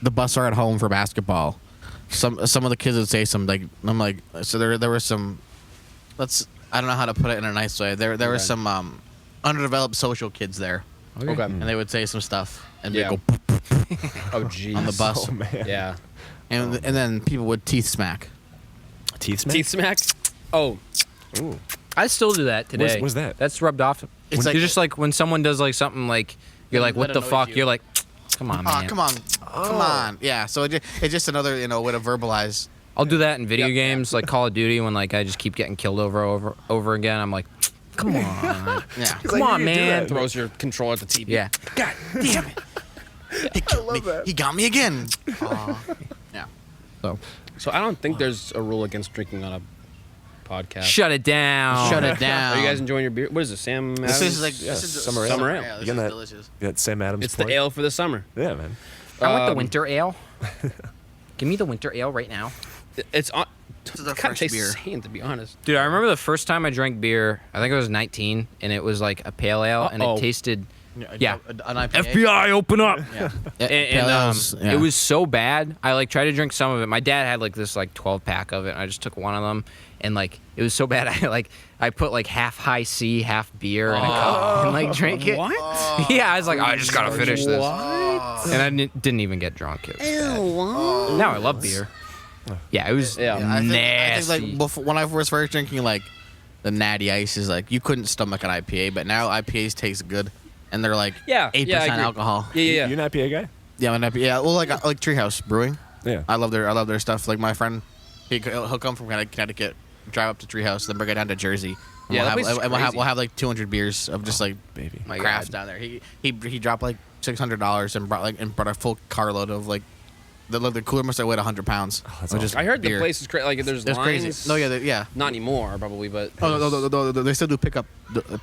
the bus ride home for basketball. Some of the kids would say some like I'm like so there were some I don't know how to put it in a nice way. There were Okay. some underdeveloped social kids there, Okay. and they would say some stuff and Yeah. they go Oh, geez. on the bus, Oh, man. Yeah. and then people would teeth smack. Teeth smack? Teeth smack. Oh, Ooh. I still do that today. what's that? That's rubbed off. It's It's like- you're just like when someone does like something like you're like, what That the annoys fuck? you. You're like, come on, man. Come on, yeah. So it's just another way to verbalize. I'll do that in video Yep. games like Call of Duty when like I just keep getting killed over again. I'm like, come on, Yeah, come on, man. throws your controller at the TV. Yeah. God damn it! He killed me. He got me again. Yeah. So I don't think there's a rule against drinking on a podcast. Shut it down. Shut it down. Are you guys enjoying your beer? What is it, Sam? This Adams? is like Yes, this is summer ale. Summer ale. Yeah, this You is getting that? delicious. You got Sam Adams It's the point? ale for the summer. Yeah, man. I want the Um, winter ale. Give me the winter ale right now. It's on. This is a Kind of fresh tastes beer. the same, to be honest. Dude, I remember the first time I drank beer. I think I was 19, and it was like a pale ale, and Uh-oh. it tasted. Yeah. An IPA. FBI, open up! Yeah. And yeah. it was so bad. I like tried to drink some of it. My dad had like this like 12 pack of it. And I just took one of them, and like it was so bad. I put like half high C, half beer in a cup, and like drank it. What? Yeah, I was like, I just gotta finish this, What? and I didn't even get drunk. It was bad. Now I love beer. Yeah, it was Yeah. I think nasty. like before, when I was first drinking like the Natty Ices, like you couldn't stomach an IPA, but now IPAs taste good, and they're like Yeah, 8% yeah, I agree. alcohol. Yeah. You an IPA guy? Yeah, an IPA. Yeah, well, like Treehouse Brewing. Yeah. I love their stuff. Like my friend, he'll come from Connecticut, drive up to Treehouse, then bring it down to Jersey. And Yeah, that we'll place have, is we'll have crazy. we'll have like 200 beers of just like Baby. My crafts God. down there. He dropped like $600 and brought a full carload of like the cooler must have weighed 100 pounds. that's Which is awesome. I heard the beer. place is crazy. Like there's It's lines. crazy. No, yeah. Not anymore, probably, but Oh, no, they still do pickup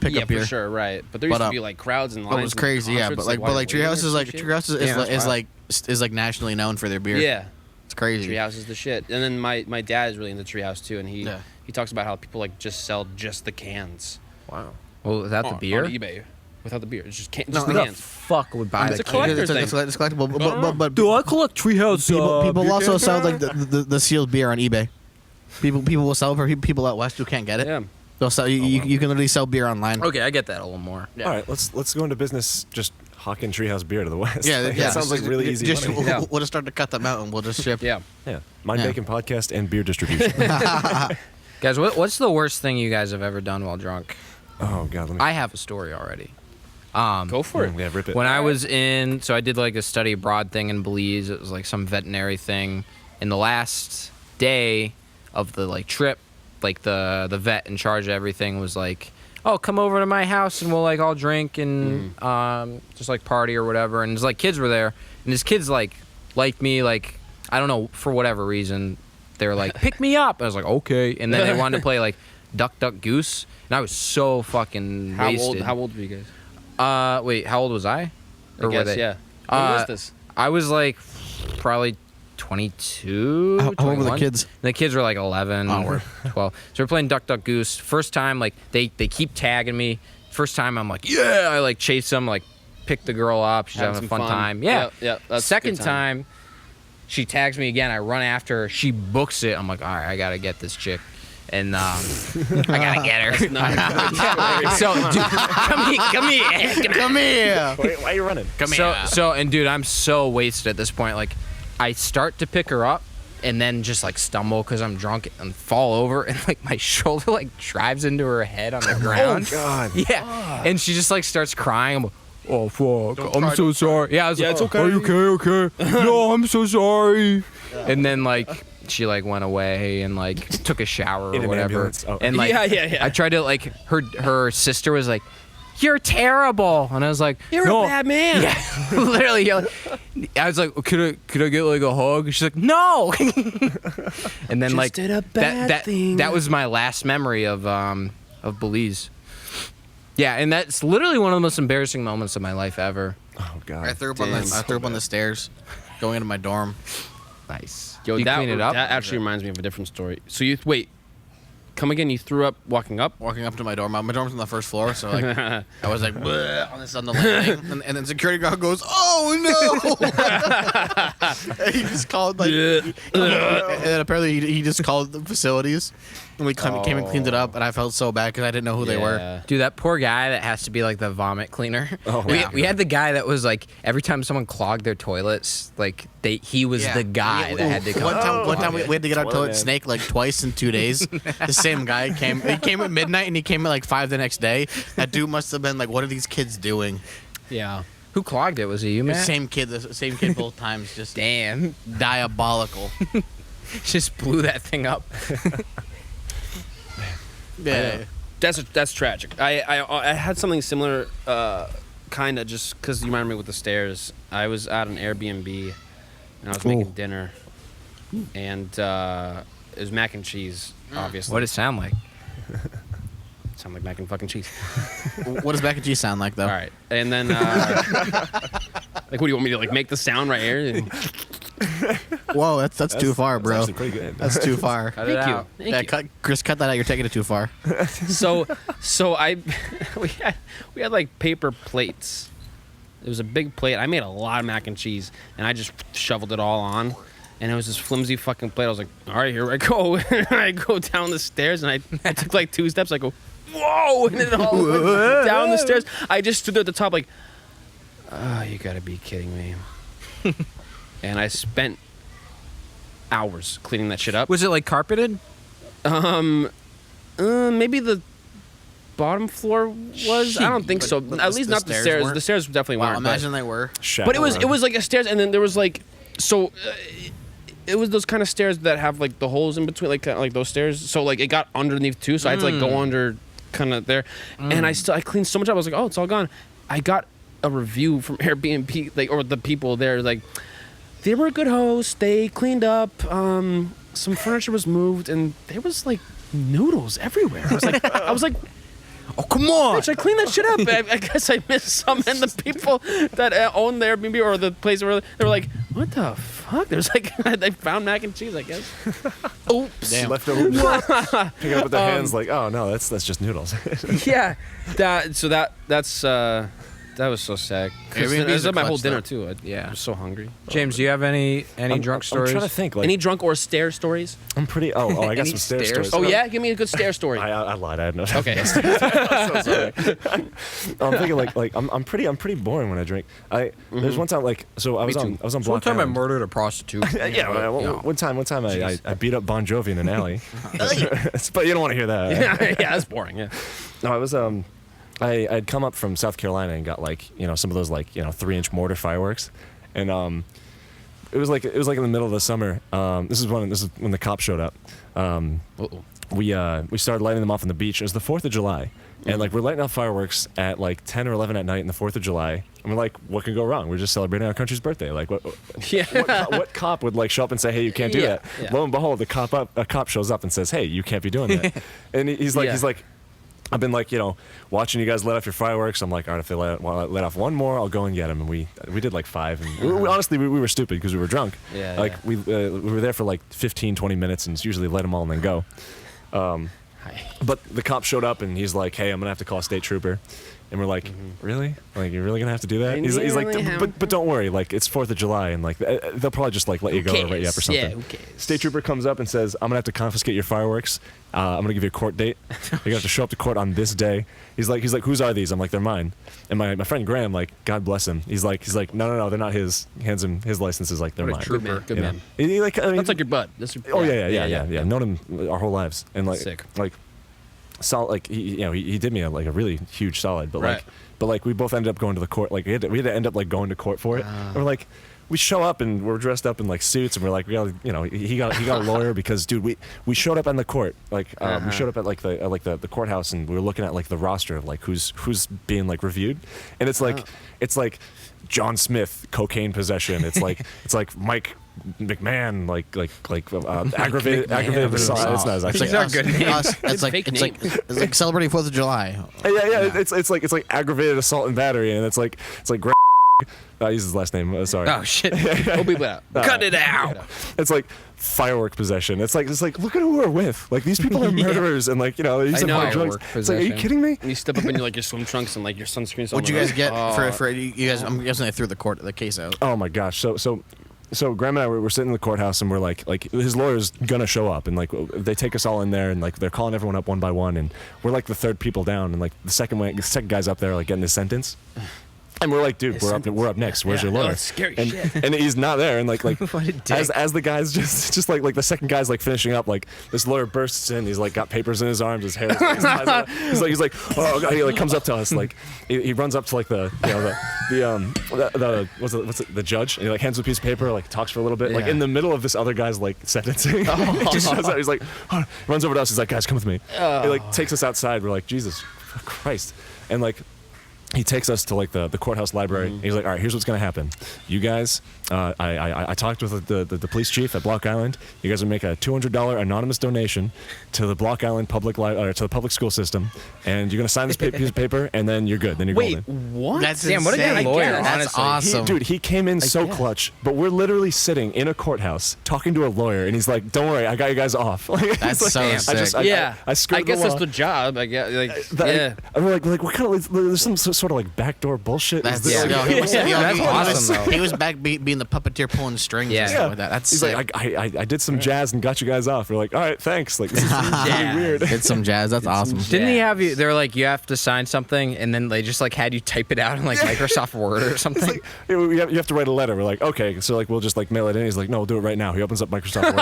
yeah, beer. for sure, right. But there used to be like crowds and lines. It was crazy, and yeah. concerts, But while like you're Treehouse is waiting or like some shit. Treehouse Yeah, that's is like nationally known for their beer. Yeah. It's crazy. Treehouse is the shit. And then my dad is really into Treehouse too, and Yeah. he talks about how people like just sell just the cans. Wow. Well, without the on beer? eBay. Without the beer. It's just, just No, the Who the cans. fuck would buy It's the a collector's It's thing. collectible. But I collect Treehouse. people also sell like the sealed beer on eBay. People will sell it for people out west who can't get it. Yeah. They'll sell you can literally sell beer online. Okay, I get that a little more. Yeah. All right, let's go into business. Just hawking Treehouse beer to the west. Yeah, Like, yeah. That sounds like really easy Just, money. Yeah. we'll just start to cut them out and we'll just ship. Yeah. Yeah, Mind Yeah. Bacon podcast and beer distribution. Guys, what's the worst thing you guys have ever done while drunk? Oh God, let me. I have a story already. Go for it. Yeah, rip it. When I was so I did like a study abroad thing in Belize. It was like some veterinary thing. And the last day of the like trip, like the vet in charge of everything was like, "Oh, come over to my house and we'll like all drink and just like party or whatever." And there's like kids were there, and his kids like liked me, like I don't know, for whatever reason, they were like, "Pick me up." I was like, "Okay," and then they wanted to play like Duck Duck Goose, and I was so fucking wasted. How old were you guys? Wait, how old was I? Or I were guess, they? yeah. When Uh, was this? I was like probably 22. How old were the 21. kids? And the kids were like 11, or 12. So we're playing Duck Duck Goose. First time, like they keep tagging me. First time, I'm like, yeah, I like chase them, like pick the girl up. She's having a fun time. Yeah. Yeah. That's a Second good time, she tags me again. I run after her. She books it. I'm like, all right, I gotta get this chick. And I gotta get her. So, dude, come here. Come here. Wait, why are you running? Come here. And dude, I'm so wasted at this point. Like, I start to pick her up and then just like stumble because I'm drunk and fall over and like my shoulder like drives into her head on the ground. Oh God. Yeah. And she just like starts crying. I'm like, oh fuck, I'm so sorry. Yeah, I was like, it's okay. Are you okay? No, I'm so sorry. And then like she like went away and like took a shower In or an whatever. ambulance. Oh. And like Yeah. I tried to like her sister was like, "You're terrible," and I was like, You're "No." a bad man. Yeah, literally. Yelling. I was like, "Could I get like a hug?" She's like, "No." And then Just like did a bad thing. that was my last memory of Belize. Yeah, and that's literally one of the most embarrassing moments of my life ever. Oh God. I threw up on the stairs, going into my dorm. Nice. Yo, you that, clean it up? that actually reminds me of a different story. So come again. You threw up walking up. Walking up to my dorm. My dorm's on the first floor, so like I was like "Bleh," on the landing, and then security guard goes, "Oh no!" And he just called like, and then apparently he just called the facilities, and we came and cleaned it up, and I felt so bad because I didn't know who they were. Yeah. Dude, that poor guy that has to be like the vomit cleaner. Oh, we had the guy that was like every time someone clogged their toilets, like he was the guy that had to come. One time we had to get our Toilet toilet man. snake like twice in 2 days. The same guy came. He came at midnight and he came at like 5 the next day. That dude must have been like, "What are these kids doing?" Yeah. Who clogged it? Was it you, The man? same kid both times. Just Damn. diabolical. Just blew that thing up. Yeah. That's tragic. I had something similar, kind of just because you reminded me with the stairs. I was at an Airbnb and I was making dinner, and it was mac and cheese, obviously. What does it sound like? Sound like mac and fucking cheese. What does mac and cheese sound like though? All right, and then like, what do you want me to like make the sound right here? Whoa, that's too far, bro. That's actually pretty good. That's too far. Cut it Thank you. out. Thank you. Chris, cut that out. You're taking it too far. So we had like paper plates. It was a big plate. I made a lot of mac and cheese, and I just shoveled it all on. And it was this flimsy fucking plate. I was like, all right, here I go. I go down the stairs, and I took like 2 steps. I go, whoa, and then all went down the stairs. I just stood there at the top like, oh, you gotta be kidding me. And I spent hours cleaning that shit up. Was it like carpeted? Maybe the bottom floor was. I don't think so. But At least the not the stairs stairs. weren't? The stairs definitely Wow, weren't. but- imagine they were. But it was like a stairs, and then there was like it was those kind of stairs that have like the holes in between, like those stairs. So like it got underneath too, so I had to like go under, kind of there. And I cleaned so much up. I was like, oh, it's all gone. I got a review from Airbnb, like, or the people there, like, they were a good host. They cleaned up. Some furniture was moved, and there was like noodles everywhere. I was like, Oh, come on. bitch, I cleaned that shit up. I guess I missed some, and the people that owned the Airbnb or the place where they were like, what the fuck? There's like they found mac and cheese, I guess. Oops. Damn. Leftover. Picking up with their hands like, oh no, that's just noodles. Yeah. That was so sad. Airbnb It was is a my whole clutch, dinner though. too. Yeah. I was so hungry. James, do you have any drunk stories? I'm trying to think. Like, Any drunk or stare stories? I'm pretty. Oh, I got Any some stare stairs? stories. Oh yeah, give me a good stare story. I lied. I had no. Okay. I'm so sorry. I'm thinking like I'm pretty boring when I drink. There's one time like so I was on One Block time I Island. murdered a prostitute. Yeah, one time I beat up Bon Jovi in an alley. But you don't want to hear that. Yeah, that's boring. Yeah. No, I was I'd come up from South Carolina and got like some of those like 3-inch mortar fireworks, and it was like in the middle of the summer. This is when the cops showed up. We started lighting them off on the beach. It was the 4th of July, and like we're lighting off fireworks at like 10 or 11 at night on the 4th of July. And we're like, what can go wrong? We're just celebrating our country's birthday. Like what cop would like show up and say, hey, you can't do that? Yeah. Lo and behold, a cop shows up and says, hey, you can't be doing that. And he's like. I've been like, watching you guys let off your fireworks. I'm like, all right, if they let off one more, I'll go and get them. And we did like 5. And honestly, we were stupid because we were drunk. Yeah, like we were there for like 15, 20 minutes, and it's usually let them all and then go. But the cop showed up and he's like, hey, I'm gonna have to call a state trooper. And we're like, really? Like, you're really gonna have to do that? He's like, but don't worry, like it's 4th of July, and like they'll probably just like let you go or write you up or something. Yeah, who cares? State trooper comes up and says, I'm gonna have to confiscate your fireworks. I'm gonna give you a court date. You're gonna have to show up to court on this day. He's like, whose are these? I'm like, they're mine. And my friend Graham, like, God bless him. He's like, no, they're not his. Hands him his licenses, like they're What a mine. trooper. Good man. He, like, I mean, That's like your bud. That's your, Oh yeah. Known him our whole lives, and like, Sick. like, solid. Like he did me a really huge solid, but Right. like we both ended up going to the court. Like we had to end up like going to court for it. And we're like, we show up and we're dressed up in like suits, and we're like, we got he got a lawyer because dude, we showed up on the court. Like we showed up at like the courthouse, and we were looking at like the roster of like who's being like reviewed, and it's like John Smith, cocaine possession. It's like Mike McMahon, aggravated assault. It's not It's actually. like good it's like celebrating 4th of July. Yeah. It's like aggravated assault and battery, and it's like I use his last name. Sorry. Oh shit. We'll beep it out. Cut it out. It's like firework possession. It's like look at who we're with. Like these people are murderers, and like they use I know. drugs. Firework It's like, are you possession. kidding me? And you step up in your swim trunks and like your sunscreen. What'd you guys get for you guys? I'm guessing they threw the case out. Oh my gosh. So Graham and I we're sitting in the courthouse, and we're like his lawyer's gonna show up, and like they take us all in there, and like they're calling everyone up one by one, and we're like the 3rd people down, and like the second guy's up there like getting his sentence. And we're like, dude, we're up next. Where's your lawyer? That's scary and, shit. and he's not there. And like What a dick. as the guy's just like the second guy's like finishing up, like this lawyer bursts in. He's like got papers in his arms, his hair. He's like, oh God. He like comes up to us, like he runs up to like the judge, and he like hands him a piece of paper, like talks for a little bit, like Yeah. in the middle of this other guy's like sentencing. He just shows up. He's like, runs over to us. He's like, guys, come with me. He like takes us outside. We're like, Jesus Christ, and like. He takes us to like the courthouse library. And he's like, all right, here's what's gonna happen. You guys, I talked with the police chief at Block Island. You guys will make a $200 anonymous donation to the Block Island to the public school system, and you're gonna sign this piece of paper, and then you're good. Then you're Wait, golden. what? That's Damn, what a insane. good lawyer, That's honestly. awesome. He came in so guess. clutch, but we're literally sitting in a courthouse talking to a lawyer, and he's like, "Don't worry, I got you guys off." Like, That's like, so I sick. just, I skirted guess the that's law. the job. I guess. Like, That- and we're like, what kind of? There's some sort of like backdoor bullshit. That's Is this- he was, That's awesome, though. He was back being the puppeteer pulling strings Yeah. and stuff like that. That's He's sick. like, I did some jazz and got you guys off. We're like, all right, thanks. Like, this is really weird. Did some jazz. That's awesome. Didn't he have you? They're like, you have to sign something, and then they just like had you type it out in like Microsoft Word or something. It's like, you have to write a letter. We're like, okay, so like we'll just like mail it in. He's like, no, we'll do it right now. He opens up Microsoft Word,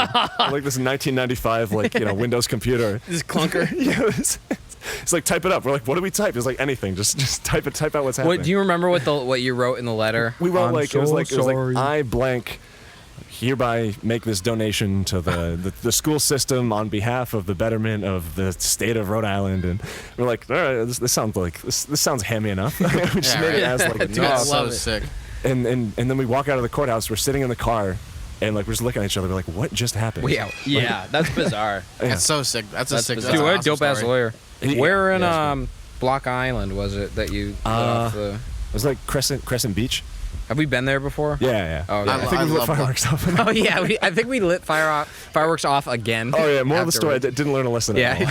like this 1995 like Windows computer. this clunker. Yeah, it's like type it up. We're like, what do we type? It's like anything. Just type out what's happening. What do you remember? What you wrote in the letter? We wrote I'm like it was like sorry. I blank hereby make this donation to the school system on behalf of the betterment of the state of Rhode Island, and we're like, all right, this sounds like this sounds hammy enough. We just Yeah, made it right. as like Dude, no, that's so love it. sick. And then we walk out of the courthouse. We're sitting in the car, and like we're just looking at each other. We're like, what just happened? Yeah, that's bizarre. That's so sick. That's a sick. bizarre. Dude, That's what an a awesome dope ass story. lawyer. Yeah, Where in yeah, it's Block Island was it that you got off the? It was like Crescent Beach. Have we been there before? Yeah. Oh, I yeah. think we lit love fireworks off. Oh yeah, I think we lit fireworks off again. Oh yeah, more of the story. I afterwards. didn't learn a lesson. At all.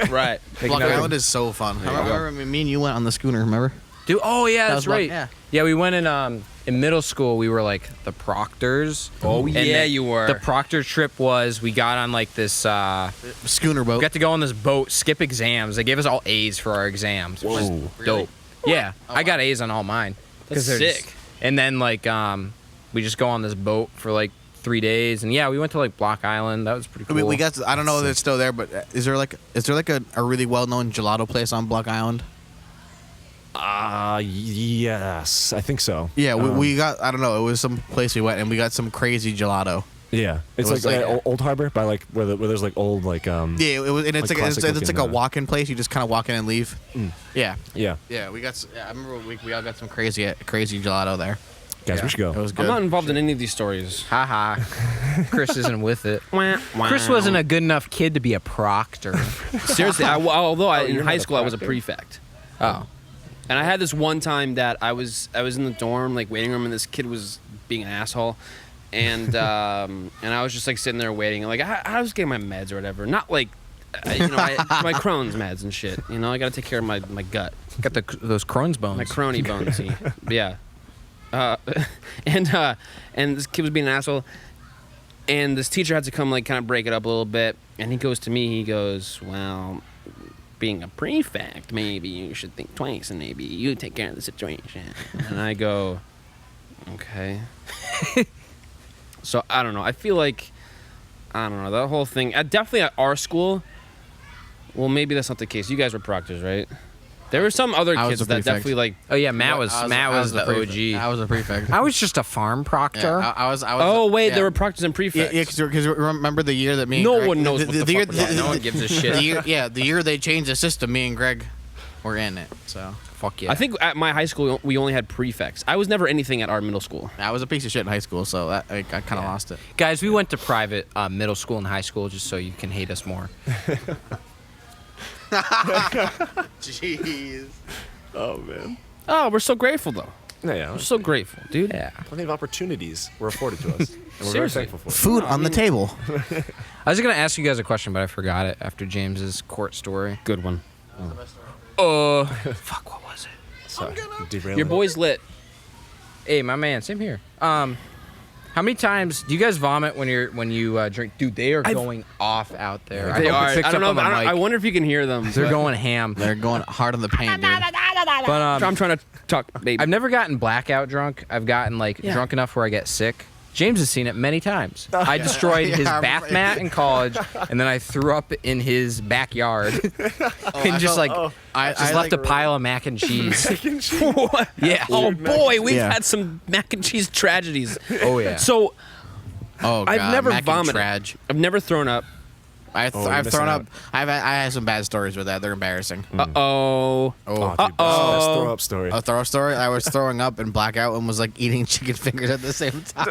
Yeah. Right. Block Island is so fun. I remember me and you went on the schooner. Remember? Dude, oh yeah, That that's was right. yeah. We went in middle school. We were like the proctors. Oh, And yeah, then you were. The proctor trip was we got on like this. Schooner boat. We got to go on this boat, skip exams. They gave us all A's for our exams. Which was Whoa. dope. Yeah, I got A's on all mine. That's 'Cause they're sick. And then like we just go on this boat for like 3 days, and yeah, we went to like Block Island. That was pretty cool. We got. I don't know if it's still there, but is there like a really well known gelato place on Block Island? Yes, I think so. Yeah, we got. I don't know. It was some place we went and we got some crazy gelato. Yeah, it's was like, like- Old Harbor by like where there's like old like Yeah, it was, and it's Like like it's classic like a looking, walk-in place. You just kind of walk in and leave. Yeah, yeah. yeah. We got. I remember we all got some crazy gelato there. Guys, we should go. It was I'm good. not involved in any of these stories. Haha. Chris isn't with it. Wah, wah. Chris wasn't a good enough kid to be a proctor. Seriously, although in you're high not a school I was a proctor? prefect. Oh. And I had this one time that I was in the dorm, like waiting room, and this kid was being an asshole, and I was just like sitting there waiting, like I was getting my meds or whatever, not like, my Crohn's meds and shit. You know, I got to take care of my gut, Got those Crohn's bones. my crony bones. Yeah, and this kid was being an asshole, and this teacher had to come like kind of break it up a little bit, and he goes to me, he goes, well, being a prefect, maybe you should think twice and maybe you take care of the situation. And I go, okay. So I don't know. I feel like, I don't know, that whole thing, definitely at our school, well, maybe that's not the case. You guys were proctors, right? There were some other I was kids a that prefect. definitely like, Oh yeah, Matt was the prefect. OG. I was a prefect. I was just a farm proctor. Yeah, I was. oh wait, yeah. there were proctors and Yeah, prefects. because remember the year that me and No Greg, one knows the, what the the year, fuck we're talking no one gives a shit. the year they changed the system, me and Greg were in it. So Fuck yeah. I think at my high school we only had prefects. I was never anything at our middle school. I was a piece of shit in high school, so I kind of lost it. Guys, we went to private middle school and high school just so you can hate us more. Jeez. Oh man. Oh, we're so grateful though. Yeah. We're so grateful, dude. Yeah. Plenty of opportunities were afforded to us, and we're very Seriously. thankful for it. Food on the table. I was gonna ask you guys a question, but I forgot it after James's court story. Good one. Fuck, what was it? Sorry, derailing Your it. boy's lit. Hey, my man, same here. How many times do you guys vomit when you drink? Dude, they are going off out there. They hope it are. picks I don't know. up on the I mic. wonder if you can hear them. They're but- going ham. They're going hard on the paint, dude. But I'm trying to talk, baby. I've never gotten blackout drunk. I've gotten like drunk enough where I get sick. James has seen it many times. I destroyed his Yeah, bath right. mat in college, and then I threw up in his backyard and just left a pile of mac and cheese. What? Yeah. Oh boy, we've Yeah. had some mac and cheese tragedies. Oh yeah. So Oh, God. I've never mac and vomited. traj. I've never thrown up. I've you're thrown missing up. out. I had some bad stories with that. They're embarrassing. Uh oh. Oh, dude, best Uh-oh. throw up story. A throw story. I was throwing up and blackout and was like eating chicken fingers at the same time.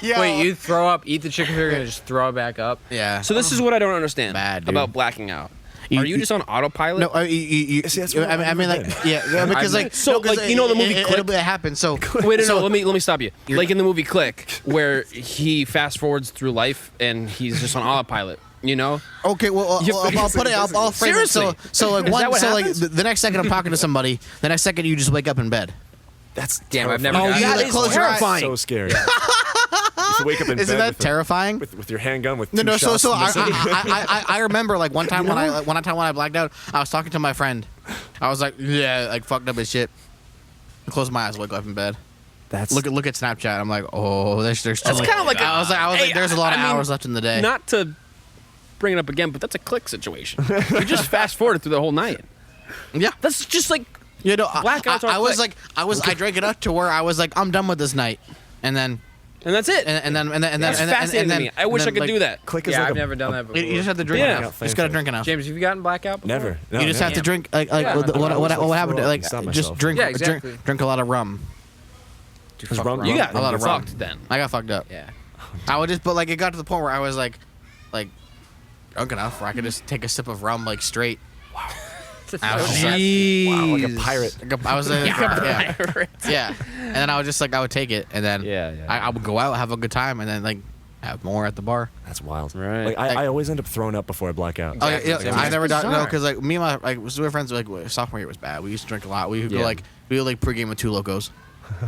Yeah. Wait, you throw up, eat the chicken finger, and just throw it back up? Yeah. So this is what I don't understand Bad, dude. about blacking out. You- Are you just on autopilot? No, See, that's what I mean, I've like, yeah, because like, So, no, 'cause like, you know the movie Click? It happens. So Wait, so, no, let me stop you. Like in the movie Click, where he fast forwards through life and he's just on autopilot. You know? Okay, well, You- I'll put it. I'll frame it. So, Seriously? so like Is one. that what So like happens? the next second I'm talking to somebody, the next second you just wake up in bed. That's Damn, I've terrifying. never gotten that that. is close your eyes. terrifying. So scary. You wake up in Isn't bed that with, terrifying? with your handgun with No, two no. So, shots so missing. I remember like one time when I blacked out, I was talking to my friend. I was like, yeah, like fucked up as shit. I closed my eyes, wake up in bed. That's Look at Snapchat. I'm like, oh, there's That's too kind of like I was like, hey, there's a lot of I mean, hours left in the day. Not to bring it up again, but that's a Click situation. You just fast forwarded through the whole night. Yeah. That's just like You know, Blackouts are I was quick. like, I drank it up to where I was like, I'm done with this night, and then and that's it. That's fascinating to me. I wish I could do that. Click is Yeah, like I've a, never done that before. You just have to drink Yeah. enough. You just gotta drink enough. James, have you gotten blackout before? never. No, You just have to never. drink Yeah. what happened? I always, What like, happened? throw up Like and stop just myself. drink, Yeah, exactly. drink a lot of rum. There's rum- You got a lot of rum. fucked then. I got fucked up. Yeah. I would just, but like it got to the point where I was like drunk enough where I could just take a sip of rum like straight. I was just Wow, like a pirate. I was yeah, and then I was just like I would take it, and then I would go out, have a good time, and then like have more at the bar. That's wild. Right. Like I always end up throwing up before I black out. Oh yeah, Exactly. I never done Bizarre. because like me and my we friends like sophomore year was bad. We used to drink a lot. We would go Yeah. we would pregame with 2 locos,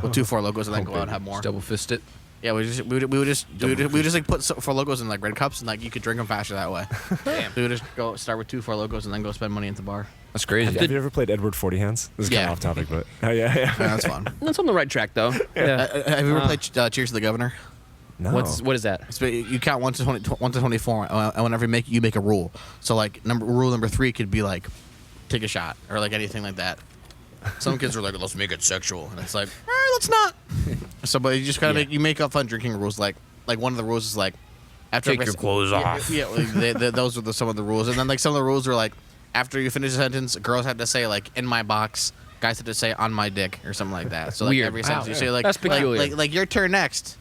with 2 4 locos, and then go out and have more. Just double fist it. Yeah, we would just like put 4 locos in like red cups, and like you could drink them faster that way. Damn. We would just go start with 2 4 locos and then go spend money at the bar. That's crazy. Have you ever played Edward 40 Hands? This is kind Yeah. of off topic, but yeah. Yeah, that's fun. That's on the right track though. Yeah. Have you ever played Cheers to the Governor? No. What is that? So you count 1 to 24, and whenever you make a rule. So like rule number 3 could be like take a shot or like anything like that. Some kids are like, let's make it sexual, and it's like, all right, let's not. So, but you just kind of make up fun drinking rules. Like one of the rules is like after Take your clothes off. Yeah, like, those are some of the rules, and then like some of the rules are like after you finish a sentence, girls have to say like in my box, guys have to say on my dick or something like that. So like Weird. every sentence you say like That's peculiar. like your turn next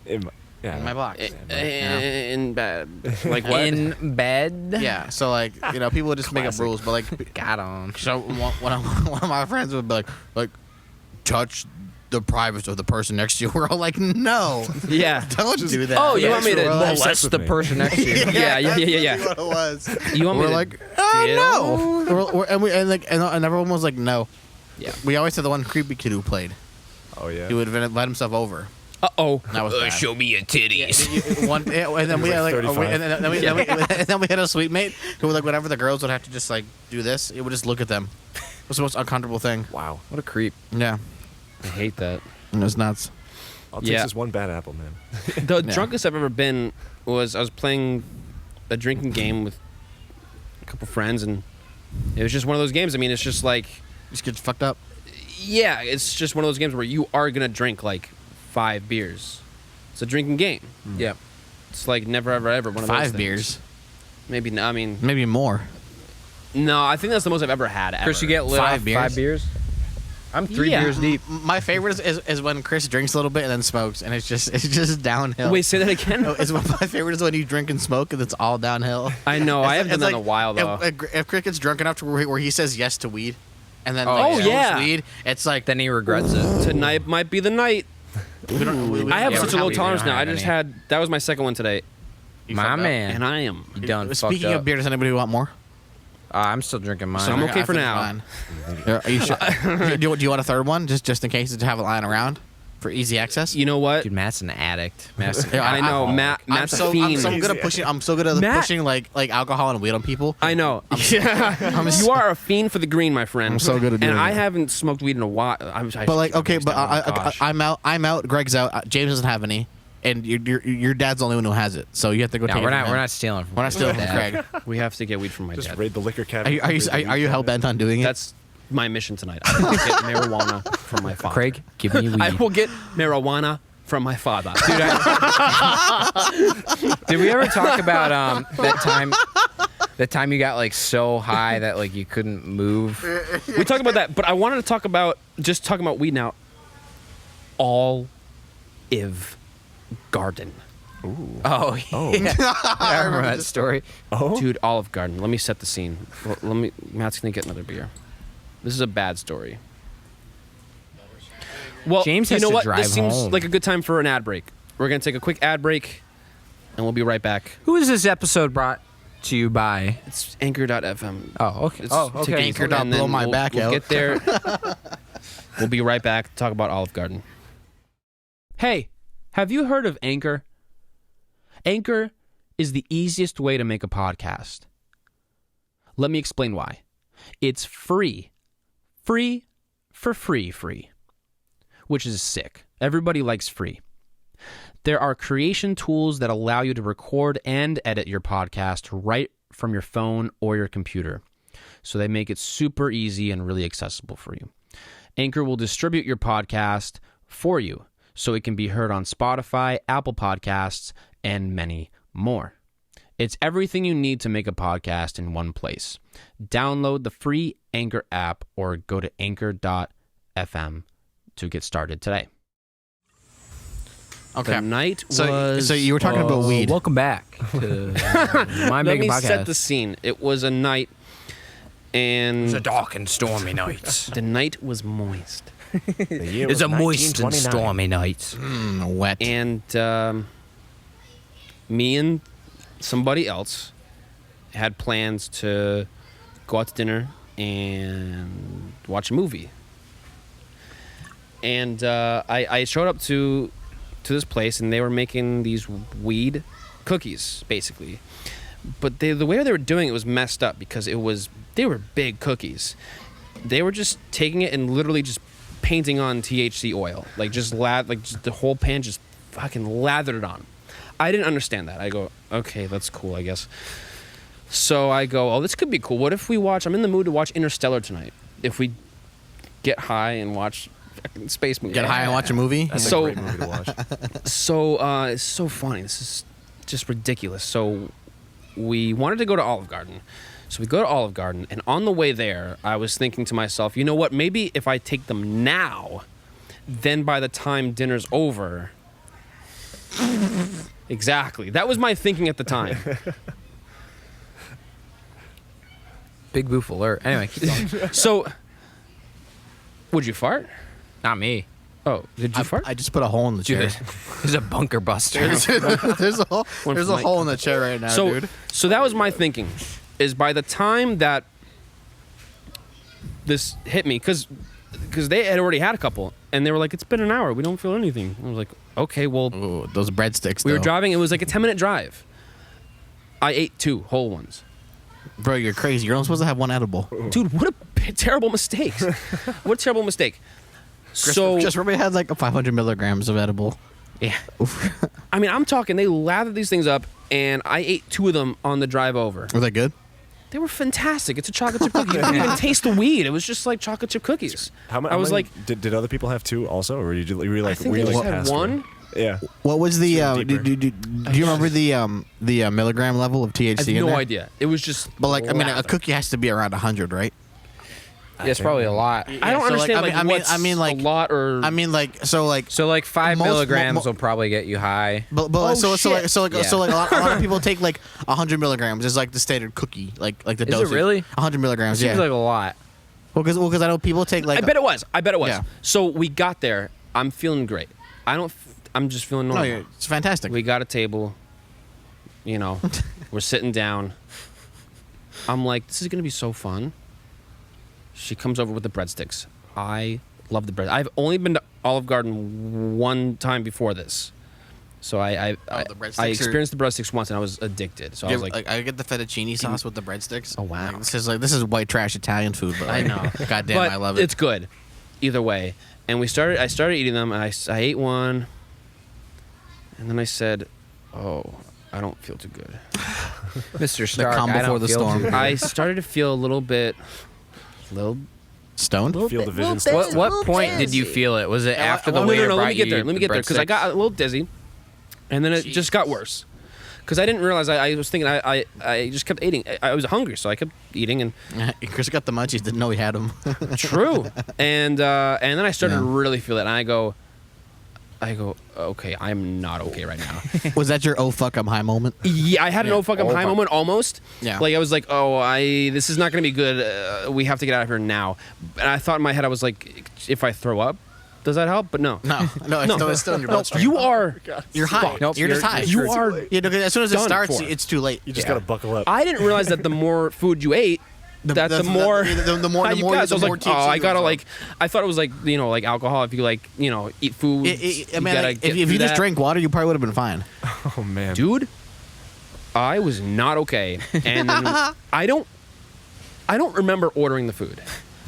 Yeah. in my box. In bed. Like what? In bed. Yeah, so like people would just make up rules, but like Got on. so one of my friends would be like touch the privates of the person next to you. We're all like, no, Yeah. don't do that. Oh, you want me to We're like, molest the person next to you. Yeah. That's what it was. You want me We're to like, oh no, and everyone was like, no. Yeah. We always had the one creepy kid who played. Oh yeah. He would let himself over. Uh-oh. That was bad. Show me your titties. And then we had like, 35. and then we had a sweet mate who would like whenever the girls would have to just like do this, it would just look at them. It was the most uncomfortable thing. Wow. What a creep. Yeah, I hate that. it was nuts. I'll take Yeah. this one bad apple, man. The Yeah. drunkest I've ever been was I was playing a drinking game with a couple friends, and it was just one of those games. I mean, it's just like, Just get fucked up. yeah, it's just one of those games where you are gonna drink like 5 beers. It's a drinking game. Yeah. It's like never, ever, ever one of those 5 things. beers, Maybe not. I mean, maybe more. no. I think that's the most I've ever had. Ever. Chris, you get lit 5 off beers? 5 beers? I'm 3 Yeah. beers deep. My favorite is when Chris drinks a little bit and then smokes, and it's just downhill. Wait, say that again. No, my favorite is when you drink and smoke, and it's all downhill. I know. I haven't done It's that in a while though. If Chris gets drunk enough to where he says yes to weed, and then Oh, like, smokes yeah. weed, it's like Then he regrets it. Tonight might be the night. we don't. I have Yeah, such we a low don't tolerance now. I have just any. had that was my second one today, My man. and I am. You done Speaking fucked of up. beer, does anybody want more? I'm still drinking mine. So I'm okay I for think now. fine. Are you sure? do you want a third one just in case to have it lying around for easy access? You know what? Dude, Matt's an addict. Matt's Yeah, I know. Matt's I'm a so fiend. good at pushing. I'm so good at Matt- pushing like alcohol and weed on people. I know. You are a fiend for the green, my friend. I'm so good at doing And I it. haven't smoked weed in a while. But like, okay, but I'm out. I'm out. Greg's out. James doesn't have any, and your dad's the only one who has it. So you have to go. No, take we're it from not. him. We're not stealing. From We're not stealing from Dad. Craig. we have to get weed from my Just dad. raid the liquor Are cabinet. you raid the weed hell cabinet. bent on doing it? That's my mission tonight. I will get marijuana from my father. Craig, give me weed. I will get marijuana from my father. Dude, did we ever talk about that time you got like so high that like you couldn't move? We talked about that, but I wanted to talk about weed now. Olive Garden. Oh, yeah. I remember that story. Oh. Dude, Olive Garden. Let me set the scene. Matt's gonna get another beer. This is a bad story. Well, James you has know to what? drive This seems home. like a good time for an ad break. We're gonna take a quick ad break, and we'll be right back. Who is this episode brought to you by? It's Anchor.fm. Oh, okay. It's Oh, okay. Anchor. and then blow my back we'll out. get there. We'll be right back to talk about Olive Garden. Hey, have you heard of Anchor? Anchor is the easiest way to make a podcast. Let me explain why. It's free. Free for free. Which is sick. Everybody likes free. There are creation tools that allow you to record and edit your podcast right from your phone or your computer. So they make it super easy and really accessible for you. Anchor will distribute your podcast for you so it can be heard on Spotify, Apple Podcasts, and many more. It's everything you need to make a podcast in one place. Download the free Anchor app or go to anchor.fm to get started today. Okay. The night So was. you were talking about weed. Welcome back to my Let mega me podcast. set the scene. It was a night, and It's a dark and stormy night. the night was moist. The year It's was a moist and 1929. stormy night. Wet. And me and somebody else had plans to go out to dinner and watch a movie. And I showed up to this place, and they were making these weed cookies, basically. But the way they were doing it was messed up because they were big cookies. They were just taking it and literally just painting on THC oil, like just the whole pan just fucking lathered it on. I didn't understand that. I go, okay, that's cool, I guess. So I go, oh, this could be cool. What if I'm in the mood to watch Interstellar tonight. If we get high and watch fucking space movies. Get high and watch a movie. That's So- a great movie to watch. So it's so funny. This is just ridiculous. So we wanted to go to Olive Garden. So we go to Olive Garden, and on the way there, I was thinking to myself, you know what? Maybe if I take them now, then by the time dinner's over. Exactly. That was my thinking at the time. Big boof alert. Anyway, keep going. So, would you fart? Not me. Oh, did you fart? I just put a hole in the chair. Dude, there's a bunker buster. There's a hole. One There's for a Mike. hole in the chair right now, So, dude. so that was my thinking, is by the time that this hit me, because they had already had a couple, and they were like, it's been an hour, we don't feel anything. I was like, okay, well, Ooh, those breadsticks. we were though. driving, it was like a 10-minute drive. I ate 2 whole ones. Bro, you're crazy. You're only supposed to have one edible. Dude, what a terrible mistake. What a terrible mistake. So, just remember, had like 500 milligrams of edible. yeah. I mean, I'm talking, they lathered these things up, and I ate 2 of them on the drive over. Were they good? They were fantastic. It's a chocolate chip cookie. You didn't even taste the weed. It was just like chocolate chip cookies. I was like, did other people have 2 also, or did you were you like I think were you they like just had past one. Yeah. What was the? Deeper. Do you remember the milligram level of THC? I have in no there? idea. It was just. But like, I mean, a lather. cookie has to be around 100, right? Yeah, it's probably a lot. I don't so, like, understand. I mean- what's I mean, like- a lot or. I mean, like, so like, So like 5 Most- milligrams mo- will probably get you high. but Oh, so shit. a lot of people take like 100 milligrams is like the standard cookie, like the Is it dosage. really? 100 milligrams? Seems Yeah. like a lot. Well, because I know people take like. I bet it was. Yeah. So we got there. I'm feeling great. I'm just feeling No, normal. it's fantastic. We got a table. You know, we're sitting down. I'm like, this is gonna be so fun. She comes over with the breadsticks. I love the bread. I've only been to Olive Garden one time before this, so I the breadsticks I are- experienced the breadsticks once and I was addicted. So I was like, I get the fettuccine sauce with the breadsticks. Oh, wow. Like, this is white trash Italian food, but I like, know. goddamn, but I love it. It's good, either way. And I started eating them, and I ate one, and then I said, "Oh, I don't feel too good." Mr. Stark, calm I don't before the feel storm. too good. I started to feel a little Stoned? Field of vision stuff. What point did you feel it? Was it after the no, waiter let brought me get you there. Let me get there because I got a little dizzy, and then it just got worse. Because I didn't realize I was thinking I just kept eating. I was hungry, so I kept eating and Chris got the munchies, didn't know he had them. true. And then I started to Yeah. really feel it, and I go, okay, I'm not okay right now. Was that your oh fuck I'm high moment? Yeah, I had an Yeah. oh fuck I'm high moment almost. Yeah. Like I was like, this is not gonna be good. We have to get out of here now. And I thought in my head, I was like, if I throw up, does that help? But no. No, it's still in your No, bloodstream. you are. You're high. Nope, you're just high. You are. Yeah, no, 'cause as soon as it done starts, for. it's too late. You just gotta buckle up. I didn't realize that the more food you ate, the more the you more got. So I was the more like, THC I you gotta absorb. like. I thought it was like like alcohol. If you like eat food, I you mean, gotta like, get if you through just that. drank water, you probably would have been fine. Oh man. Dude, I was not okay, and then I don't remember ordering the food.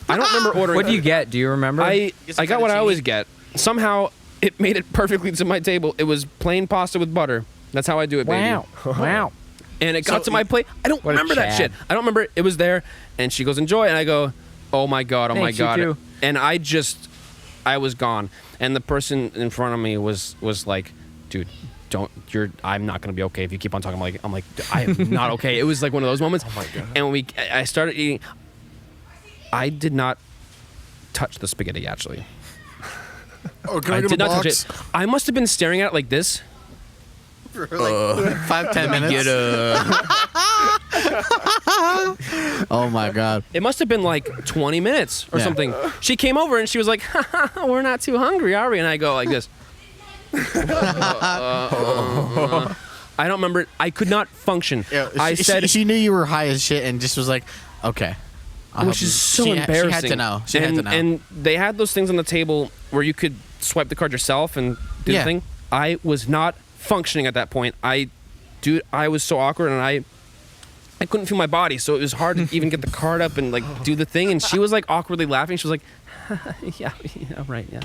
I don't remember ordering. What do you get? Do you remember? I Get some got what I fettuccine? always get. Somehow it made it perfectly to my table. It was plain pasta with butter. That's how I do it, baby. wow. Wow. And it got So to my plate. I don't What a remember that Chad. shit. I don't remember it was there. And she goes, enjoy. And I go, oh my God, oh Thanks, you my God. too. And I was gone. And the person in front of me was like, dude, I'm not gonna be okay if you keep on talking. I'm like, I am not okay. It was like one of those moments. Oh my God. And when I started eating, I did not touch the spaghetti actually. can I I get did a not touch box? it. I must have been staring at it like this. For like 5-10 minutes. Oh my god. It must have been like 20 minutes or Yeah. something. She came over and she was like, "We're not too hungry, are we?" And I go like this. I don't remember. I could not function. Yeah, I said, she knew you were high as shit and just was like, okay. which is so embarrassing. She had to know. She had to know. And they had those things on the table where you could swipe the card yourself and do Yeah. the thing. I was not functioning at that point. I was so awkward and I couldn't feel my body, so it was hard to even get the card up and like do the thing. And she was like awkwardly laughing. She was like, yeah, right, yeah.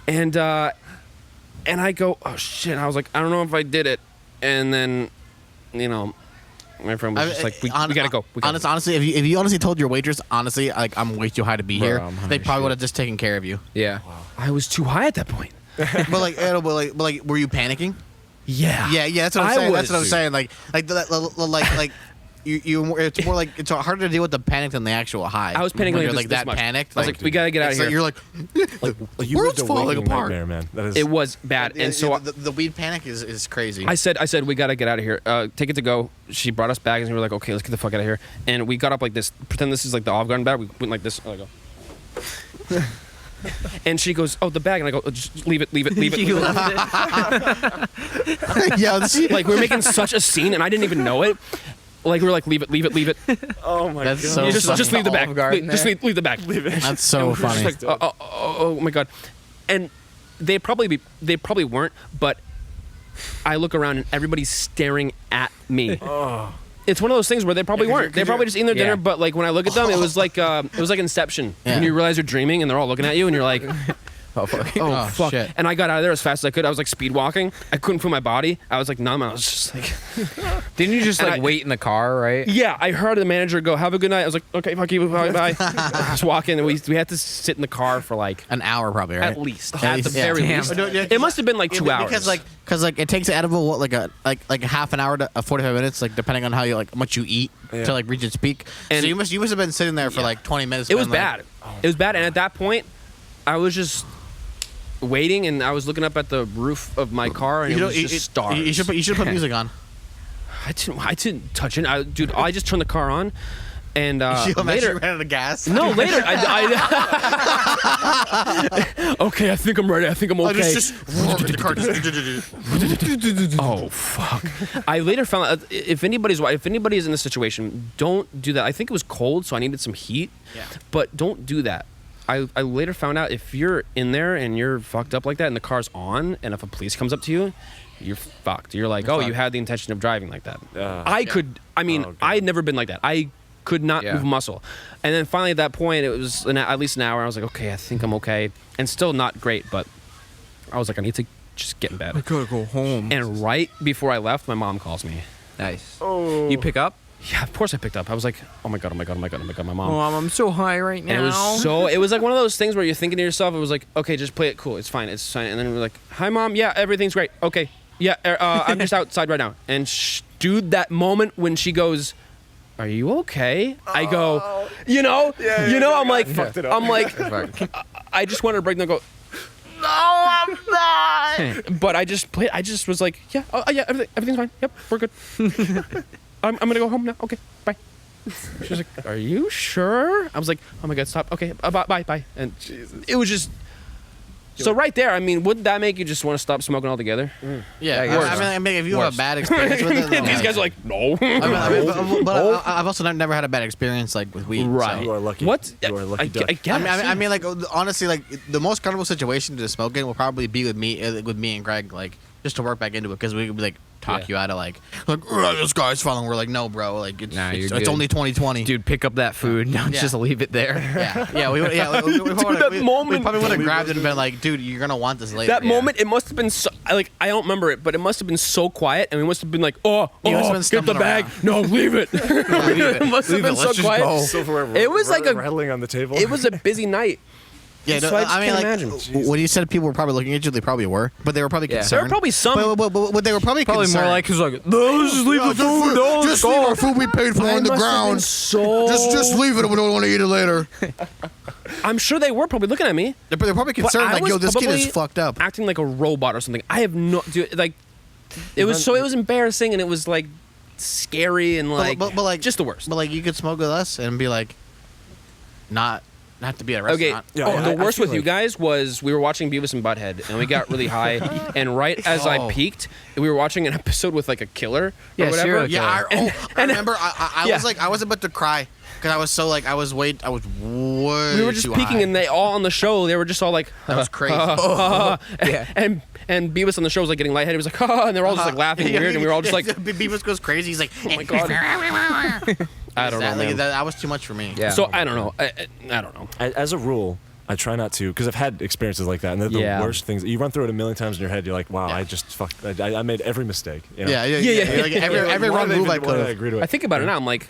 And I go, oh shit. And I was like, I don't know if I did it. And then, my friend was just like, we gotta go. Honestly, if you honestly told your waitress, honestly, like I'm way too high to be Bro, here, I'm high they as probably shit. would have just taken care of you. Yeah. I was too high at that point. but like, were you panicking? Yeah. Yeah, that's what I'm I saying. That's was. what I'm saying. Like you. It's more like it's harder to deal with the panic than the actual high. I was panicking When you're like that much. panicked. I was like, we gotta get out of it's here. like you're like, Like you world's lived a falling waking apart. nightmare, man. That is. It was bad. And so the weed panic is crazy. I said, we gotta get out of here. Take it to go. She brought us bags and we were like, okay, let's get the fuck out of here. And we got up like this. Pretend this is like the Olive Garden bag. We went like this. And I go. And she goes, oh, the bag. And I go, just leave it. You left it. yeah, Like we were making such a scene and I didn't even know it. Like we were like, leave it. oh my That's god. so Just leave the bag. Olive Garden Just there. leave the bag. That's so Just funny. like, oh my god. And they probably weren't, but I look around and everybody's staring at me. It's one of those things where they probably Yeah, 'cause weren't. you're- They're probably just eating their dinner, Yeah. but like when I look at them, it was like Inception. Yeah. When you realize you're dreaming and they're all looking at you and you're like, Oh, fuck. oh, fuck. shit. And I got out of there as fast as I could. I was like speed walking. I couldn't feel my body. I was like numb. I was just like, Didn't you just And like I- wait in the car, right? yeah. I heard the manager go, "Have a good night." I was like, "Okay, fuck you, bye." I was walking, and we had to sit in the car for like An hour probably, right? at least, At at least, the yeah. very Damn. least. No, yeah, It must have been like 2 hours. Because it takes an edible what like a half an hour to 45 minutes, like depending on how much you eat Yeah. to like reach its peak. And- so you must have been sitting there for like 20 minutes. It was going, like, bad. It was bad, and at that point, I was just waiting, and I was looking up at the roof of my car, and it was just stars. You should put music on. I didn't touch it, dude. I just turned the car on, and You imagine you later. ran out of gas. No, later. Okay, I think I'm ready. I think I'm okay. Just the car. Oh fuck! I later found out if anybody is in this situation, don't do that. I think it was cold, so I needed some heat. Yeah. But don't do that. I later found out if you're in there and you're fucked up like that and the car's on, and if a police comes up to you, you're fucked. You're like, you had the intention of driving like that. I God. had never been like that. I could not Yeah. move a muscle. And then finally at that point, it was at least an hour. I was like, okay, I think I'm okay. And still not great, but I was like, I need to just get in bed. gotta go home. And right before I left, my mom calls me. Nice. Oh. You pick up? Yeah, of course I picked up. I was like, oh my god, my mom. Oh, I'm so high right now. And it was like one of those things where you're thinking to yourself, it was like, okay, just play it cool. It's fine. And then we're like, hi mom. Yeah, everything's great. Okay. Yeah, I'm just outside right now. And dude, that moment when she goes, are you okay? I go, I'm like, fucked it up. I'm like, I just wanted to break down and go, no, I'm not. But I just was like, yeah, yeah, everything's fine. Yep, we're good. I'm gonna go home now. Okay, bye. She was like, are you sure? I was like, oh my god, stop. Okay, bye. And it was just. So right there, I mean, wouldn't that make you just want to stop smoking altogether? Yeah, Worse. I mean, if you have a bad experience with it, These guys are like, no. but I've also never had a bad experience like with weed. Right. So. You are lucky. What? You are a lucky I duck. guess. I mean, like honestly, like the most comfortable situation to smoke in will probably be with me and Greg, like just to work back into it because we could be like talk you out of like this guy's falling. We're like, no, bro, like it's Nah, you're it's good. only 2020. Dude, pick up that food. Don't Yeah. just leave it there. We that moment- probably would have grabbed it and been like, dude, you're gonna want this later. That moment, it must have been so, like, I don't remember it, but it must have been so quiet, and we must have been like, You must have been get the stumbling bag. around. No, leave it. It must have been so Let's just quiet. go. Silverware It was like a- rattling on the table. It was a busy night. Yeah, So I just can't like, imagine. when you said people were probably looking at you, they probably were, but they were probably Yeah. concerned. There were probably some. But they were probably Probably concerned. more like, who's like, no, just leave the food. No, just leave our food we paid for I on the must have been ground. so. Just leave it. We don't want to eat it later. I'm sure they were probably looking at me, They're probably But concerned, I like, was yo, this kid is probably fucked up. acting like a robot or something. I have no, dude, like, it was embarrassing and it was like scary and like, but like just the worst. But like, you could smoke with us and be like, not to be at a Okay. restaurant. Yeah, The I worst feel with you like- guys was we were watching Beavis and Butthead and we got really high, and right as I peaked, we were watching an episode with like a killer or Yeah, whatever. serial Yeah, I remember. I Yeah. was like, I was about to cry because I was so like, I was way We were just too peaking, high. and they all on the show. They were just all like, That was crazy. Yeah. and Beavis on the show was like getting lightheaded. He was like, and they were all just like laughing weird, and we were all just like, Beavis goes crazy. He's like, oh my god. I don't know, man. That was too much for me. Yeah. So I don't know. I don't know. As a rule, I try not to, because I've had experiences like that, and they're the Yeah. worst things. You run through it a million times in your head. You're like, wow, Yeah. I just fucked. I made every mistake. You know? Yeah. Like, Like, every why wrong did move I even- why did could. agree to I it. think about it now. I'm like,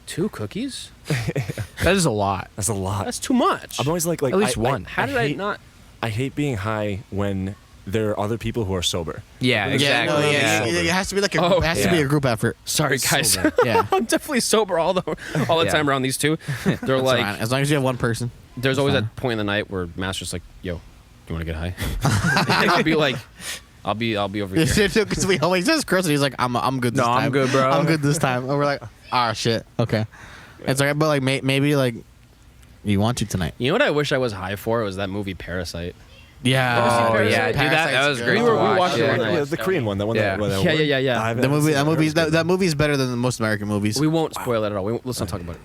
2 cookies? That is a lot. That's a lot. That's too much. I'm always like At least one. How did I hate- not? I hate being high when there are other people who are sober. Yeah, Yeah, exactly. No, Yeah. It has to be like Oh, it has to be yeah. a group effort. Sorry, guys. Sober. Yeah. I'm definitely sober all the Yeah. time around these two. They're That's like, fine. As long as you have one person. there's always that point in the night where Master's like, "Yo, you want to get high?" And I'll be like, "I'll be over here." Because we always just Chris, and he's like, I'm good. This No, time. I'm good, bro. I'm good this time. And we're like, shit, okay. It's like, but like maybe like you want to tonight. You know what I wish I was high for? It was that movie Parasite. Yeah. Oh yeah, dude, that Parasite's was good. great We to were watch. watching Yeah. it one night. The Korean one, that one. Yeah. That Yeah. I haven't The movie. seen That it. movie's that movie's better than most American movies. We won't spoil it at all. Let's not talk about it.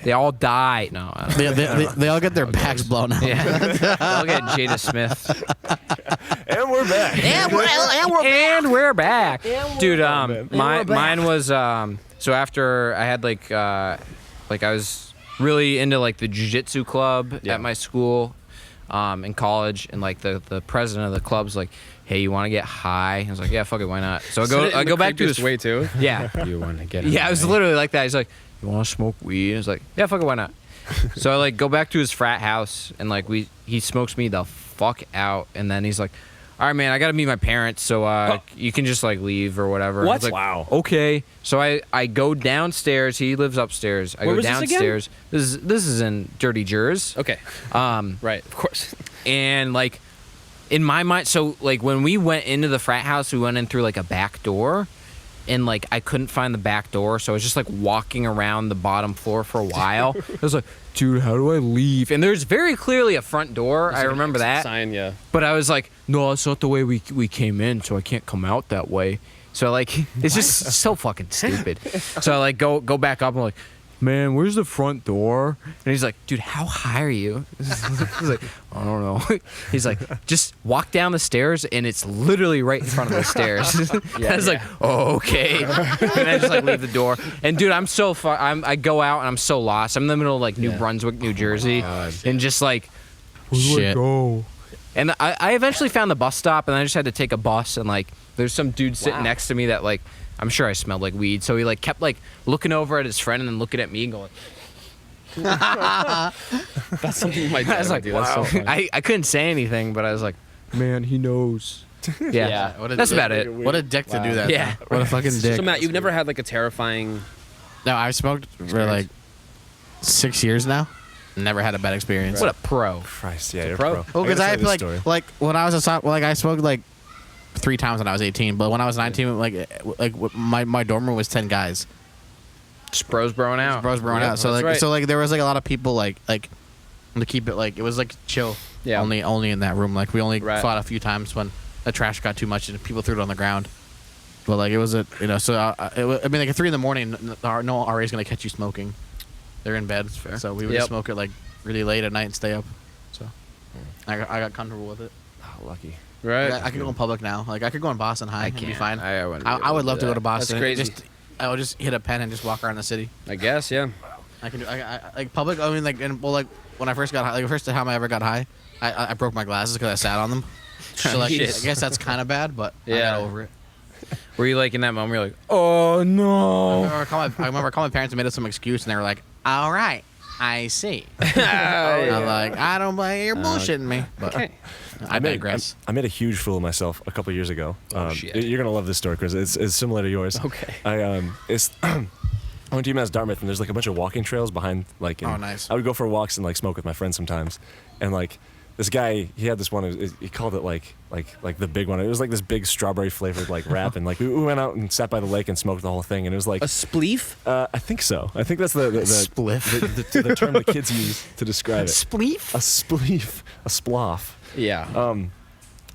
They all die. No. I don't know. they all get their backs blown out. Yeah. They'll get Jada Smith. And we're back. And we're back. Dude, man. mine was so after I had like I was really into like the jiu-jitsu club Yeah. at my school in college, and like the president of the club's like, "Hey, you want to get high?" I was like, "Yeah, fuck it, why not?" So I go back to his way too. Yeah. You want to get? Yeah, it was literally like that. He's like, "You want to smoke weed?" I was like, "Yeah, fuck it, why not?" So I like go back to his frat house, and like he smokes me the fuck out, and then he's like, "All right, man, I gotta meet my parents, so you can just like leave or whatever." I What? was like, Wow. Okay. So I go downstairs. He lives upstairs. I Where go was this again? downstairs. This is in Dirty Jers. Okay. Right. Of course. And like in my mind, so like when we went into the frat house, we went in through like a back door, and like I couldn't find the back door, so I was just like walking around the bottom floor for a while. I was like, dude, how do I leave? And there's very clearly a front door. I remember that. Sign, yeah. But I was like, no, that's not the way we came in, so I can't come out that way. So like, it's just so fucking stupid. So I like go back up. I'm like, man, where's the front door? And he's like, dude, how high are you? He's like, I don't know. He's like, just walk down the stairs, and it's literally right in front of the stairs. I was like, oh, okay. And I just like leave the door. And dude, I'm so I go out and I'm so lost. I'm in the middle of like New Brunswick, New Jersey, and just like, shit. And I eventually found the bus stop, and I just had to take a bus, and like there's some dude sitting next to me that like I'm sure I smelled like weed, so he like kept like looking over at his friend and then looking at me and going. That's something my dad I was like, would do. That's so funny. I couldn't say anything, but I was like, man, he knows. Yeah, Yeah. What a that's dick. about it. What a dick to do that. Yeah. What a fucking dick. So Matt, you've never had like a terrifying. No, I've smoked for like 6 years now. Never had a bad experience. What a pro. Christ, yeah, you're pro. pro. Well, because gotta I tell you like this story. when I was I smoked like 3 times when I was 18, but when I was 19, like my dorm room was 10 guys. Just bros broing out. Bros broing Yeah, out. So that's like right. so like there was like a lot of people like to keep it like it was like chill. Yeah. Only in that room. Like we only Right. fought a few times when the trash got too much and people threw it on the ground. But like it was a so I mean like at 3 in the morning, no RA is gonna catch you smoking. They're in bed. fair. So we would Yep. just smoke it like really late at night and stay up. So I got comfortable with it. Oh, lucky. Right. I could go in public now. Like I could go in Boston high. I and be can't. fine. I wouldn't be I able would love to do go to that. Boston. That's and crazy. I would just hit a pen and just walk around the city. I guess. Yeah. I can do. I like public. I mean, like, and well, like when I first got high, like the first time I ever got high, I broke my glasses because I sat on them. So like, I Shit. guess that's kind of bad, but I Yeah. got over it. Were you like in that moment? You're like, oh no. I remember calling my parents and made up some excuse, and they were like, "All right, I see." Oh, I'm like, "I don't blame you're bullshitting me," but I digress. I made a huge fool of myself a couple years ago. Oh, shit. You're gonna love this story because it's similar to yours. Okay. It's I went to UMass Dartmouth, and there's like a bunch of walking trails behind, like. Oh, nice. I would go for walks and like smoke with my friends sometimes, and like this guy, he had this one. He called it like the big one. It was like this big strawberry flavored like wrap, and like we went out and sat by the lake and smoked the whole thing, and it was like A spleef? I think so. I think that's the Spliff. the term the kids use to describe it. Spleef? A spleef, a sploff. Yeah.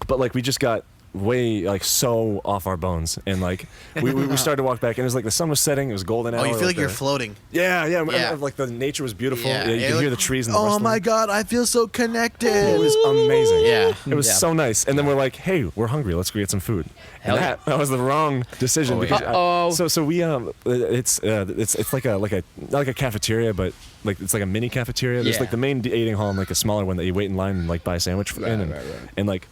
But like we just got way like so off our bones, and like we started to walk back, and it was like the sun was setting. It was golden hour. Oh, you feel like you're the- floating. Yeah. Yeah. Like the nature was beautiful. Yeah. Yeah, you You're could like, hear the trees and the Oh rustling. my God, I feel so connected. It was amazing. Yeah. It was Yeah. so nice. And then we're like, hey, we're hungry. Let's go get some food. Hell And yeah. that was the wrong decision because Uh-oh. so we it's like a cafeteria, but like it's like a mini cafeteria. There's Yeah. like the main eating hall and like a smaller one that you wait in line and like buy a sandwich in. And, right. and like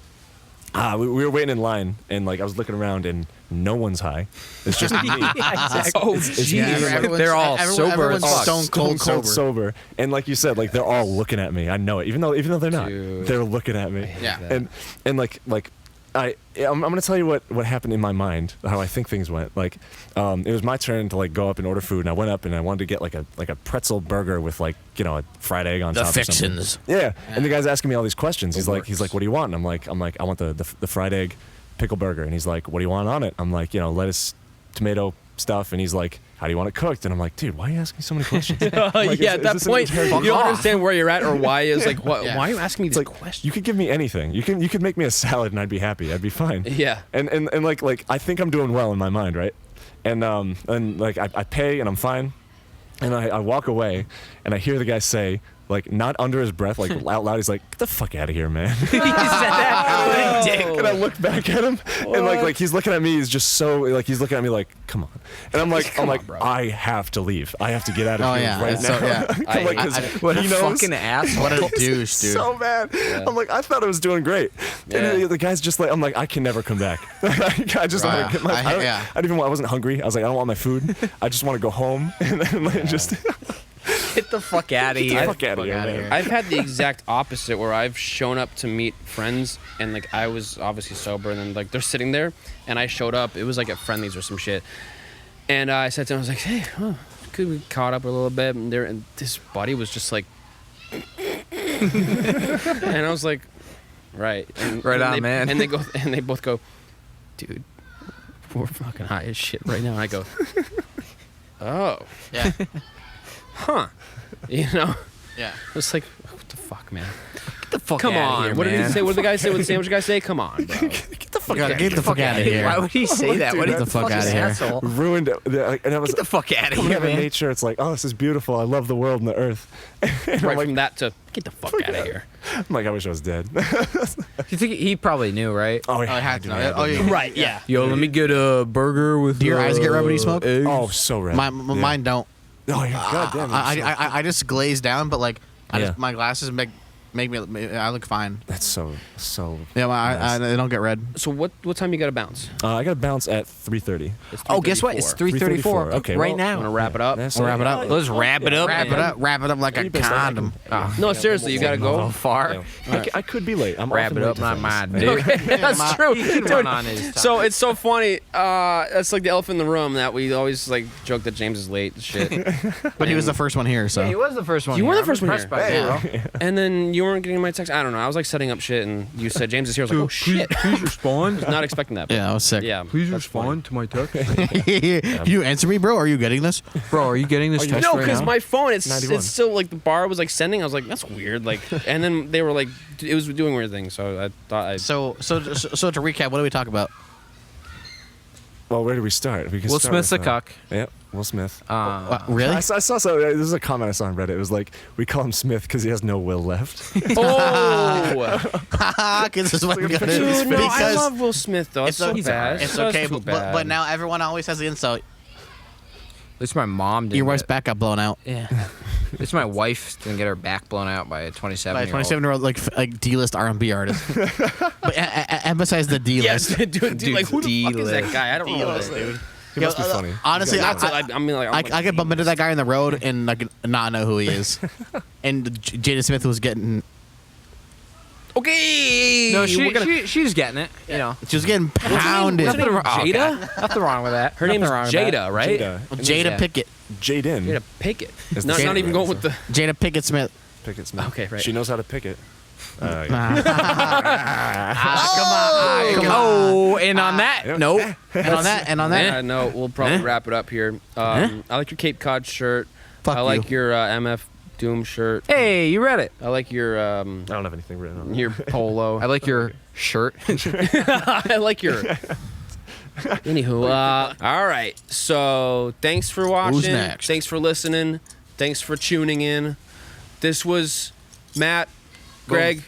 we were waiting in line, and like I was looking around, and no one's high. It's just me. Oh, it's jeez. me and, like, Everyone's- they're all sober Everyone's as fuck. stone cold sober. And like you said, like they're all looking at me. I know it, even though they're not. Dude. They're looking at me. Yeah. And like I'm gonna tell you what happened in my mind, how I think things went. Like, it was my turn to like go up and order food, and I went up and I wanted to get like a pretzel burger with like a fried egg on The top. fixins. Or something. Yeah. And the guy's asking me all these questions. He's like, what do you want? And I'm like, I want the fried egg pickle burger. And he's like, what do you want on it? I'm like, lettuce, tomato stuff. And he's like, how do you want it cooked? And I'm like, dude, why are you asking me so many questions? Like, yeah, is at that this an point, interrogation? you don't understand where you're at or why is like, what? Yeah. Why are you asking me It's these like questions? you could give me anything. You could make me a salad and I'd be happy. I'd be fine. Yeah. And like I think I'm doing well in my mind, right? And like I pay and I'm fine. And I walk away and I hear the guy say, like not under his breath, like out loud, he's like, "Get the fuck out of here, man." He said that. What a dick. And I look back at him, and like he's looking at me. He's just so like he's looking at me like, "Come on." And I'm like, bro. I have to leave. I have to get out of Oh, here yeah. right So, now. yeah. I'm like, 'cause What a he knows. fucking asshole. What a douche, dude. So bad. I'm like, I thought I was doing great. And Yeah. the guy's just like, I'm like, I can never come back. I just want Right. to get my. Yeah. I didn't even. I wasn't hungry. I was like, I don't want my food. I just want to go home and then like, just. Get the fuck out of Get the here. fuck out of here, outta man. here. I've had the exact opposite where I've shown up to meet friends and like I was obviously sober and then like they're sitting there and I showed up. It was like at Friendly's or some shit. And I said to him, I was like, hey, could we caught up a little bit? And this buddy was just like, and I was like, right. And, Right and on, they, man. And they both go, dude, we're fucking high as shit right now. And I go, oh, Yeah. huh. You know? Yeah. It's like, what the fuck, man? Get the fuck Come out on. of here, What did man. he say? What did the guy say? What did the sandwich guy say? Come on, bro. Get the fuck You out gotta of get here. the fuck out of here. Why would he say that? What Dude, is the the fuck fuck outta here. asshole? Ruined it. And I was. Get the fuck out of coming here, out of man. nature, it's like, oh, this is beautiful. I love the world and the earth. And Right I'm like, from that to get the fuck out of here. I'm like, I wish I was dead. You think he probably knew, right? Oh, Oh, I had to know. Oh, yeah. Right, yeah. Yo, let me get a burger with. Do your eyes get red when you smoke? eggs. Oh, so red. Mine don't. Oh, yeah. God damn. I just glaze down, but like Yeah. my glasses make me I look fine. That's so. Yeah, Nice. I don't get red. So what time you got to bounce? I got to bounce at 3:30. It's Oh, guess what? It's 3:34. 3:34. Okay, right well, now. Want to wrap it up? That's We'll wrap it up. Let's wrap it up. Wrap it up like a You best like condom. No, seriously, you got to Go go. far. I could be late. I'm Wrap often it late up, to not things. my Yeah. dick. That's true. He can Dude, run on his time. so it's so funny. That's like the elephant in the room that we always like joke that James is late and shit. But he was the first one here, so. Yeah, he was the first one. You were here. the first I'm one impressed here. by that, bro. And then you weren't getting my text. I don't know. I was like setting up shit and you said James is here. I was like, oh shit. Please respond. Not expecting that. but Yeah, I was sick. Yeah. Please that's funny. respond to my text. You answer me, bro? Are you getting this? Bro, are you getting this text No, right because now? my phone, it's 91. still like the bar was like sending. I was like, that's weird. Like, and then they were like, it was doing weird things. So I thought I. So to recap, what do we talk about? Well, where do we start? We can Will start Smith's a with, cuck. Yep, Will Smith. Really? I saw so. This is a comment I saw on Reddit. It was like, we call him Smith because he has no will left. Oh, Because this is what Look I'm at the gonna picture of dude, no, I because love Will Smith though. It's so he's bad. It's That's okay, too but bad. now everyone always has the insult. At least my mom did. Your wife's back got blown out. Yeah. At least my wife didn't get her back blown out by a 27-year-old. By a 27-year-old like D-list R&B artist. But emphasize the yes, D-list. dude, like who the fuck is that D-list. guy? I don't know. D-list, dude. He must be funny. Honestly, Not to, I mean, like, I could bump into that guy on the road and like not know who he is. And Jada Smith was getting Okay. No, she's getting it. You know. She was getting pounded. Nothing wrong, Jada? Nothing wrong with that. Her name's Jada, right? Jada Pickett. Jaden. Jada Pickett. Is the Not same even going with the. Jada Pickett Smith. Pickett Smith. Okay, right. She knows how to pick it. Come on. Oh, and on that note, And on that. No, we'll probably wrap it up here. I like your Cape Cod shirt. Fuck I like you. your MF Doom shirt. hey, you read it. I like your I don't have anything written on it. your polo. I like your shirt. I like your. Anywho, all right. So thanks for watching. Who's next? Thanks for listening. Thanks for tuning in. This was Matt, Greg,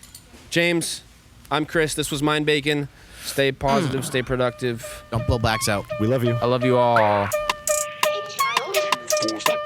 James. I'm Chris. This was Mind Bacon. Stay positive. Stay productive. Don't blow backs out. We love you. I love you all. Hey, child.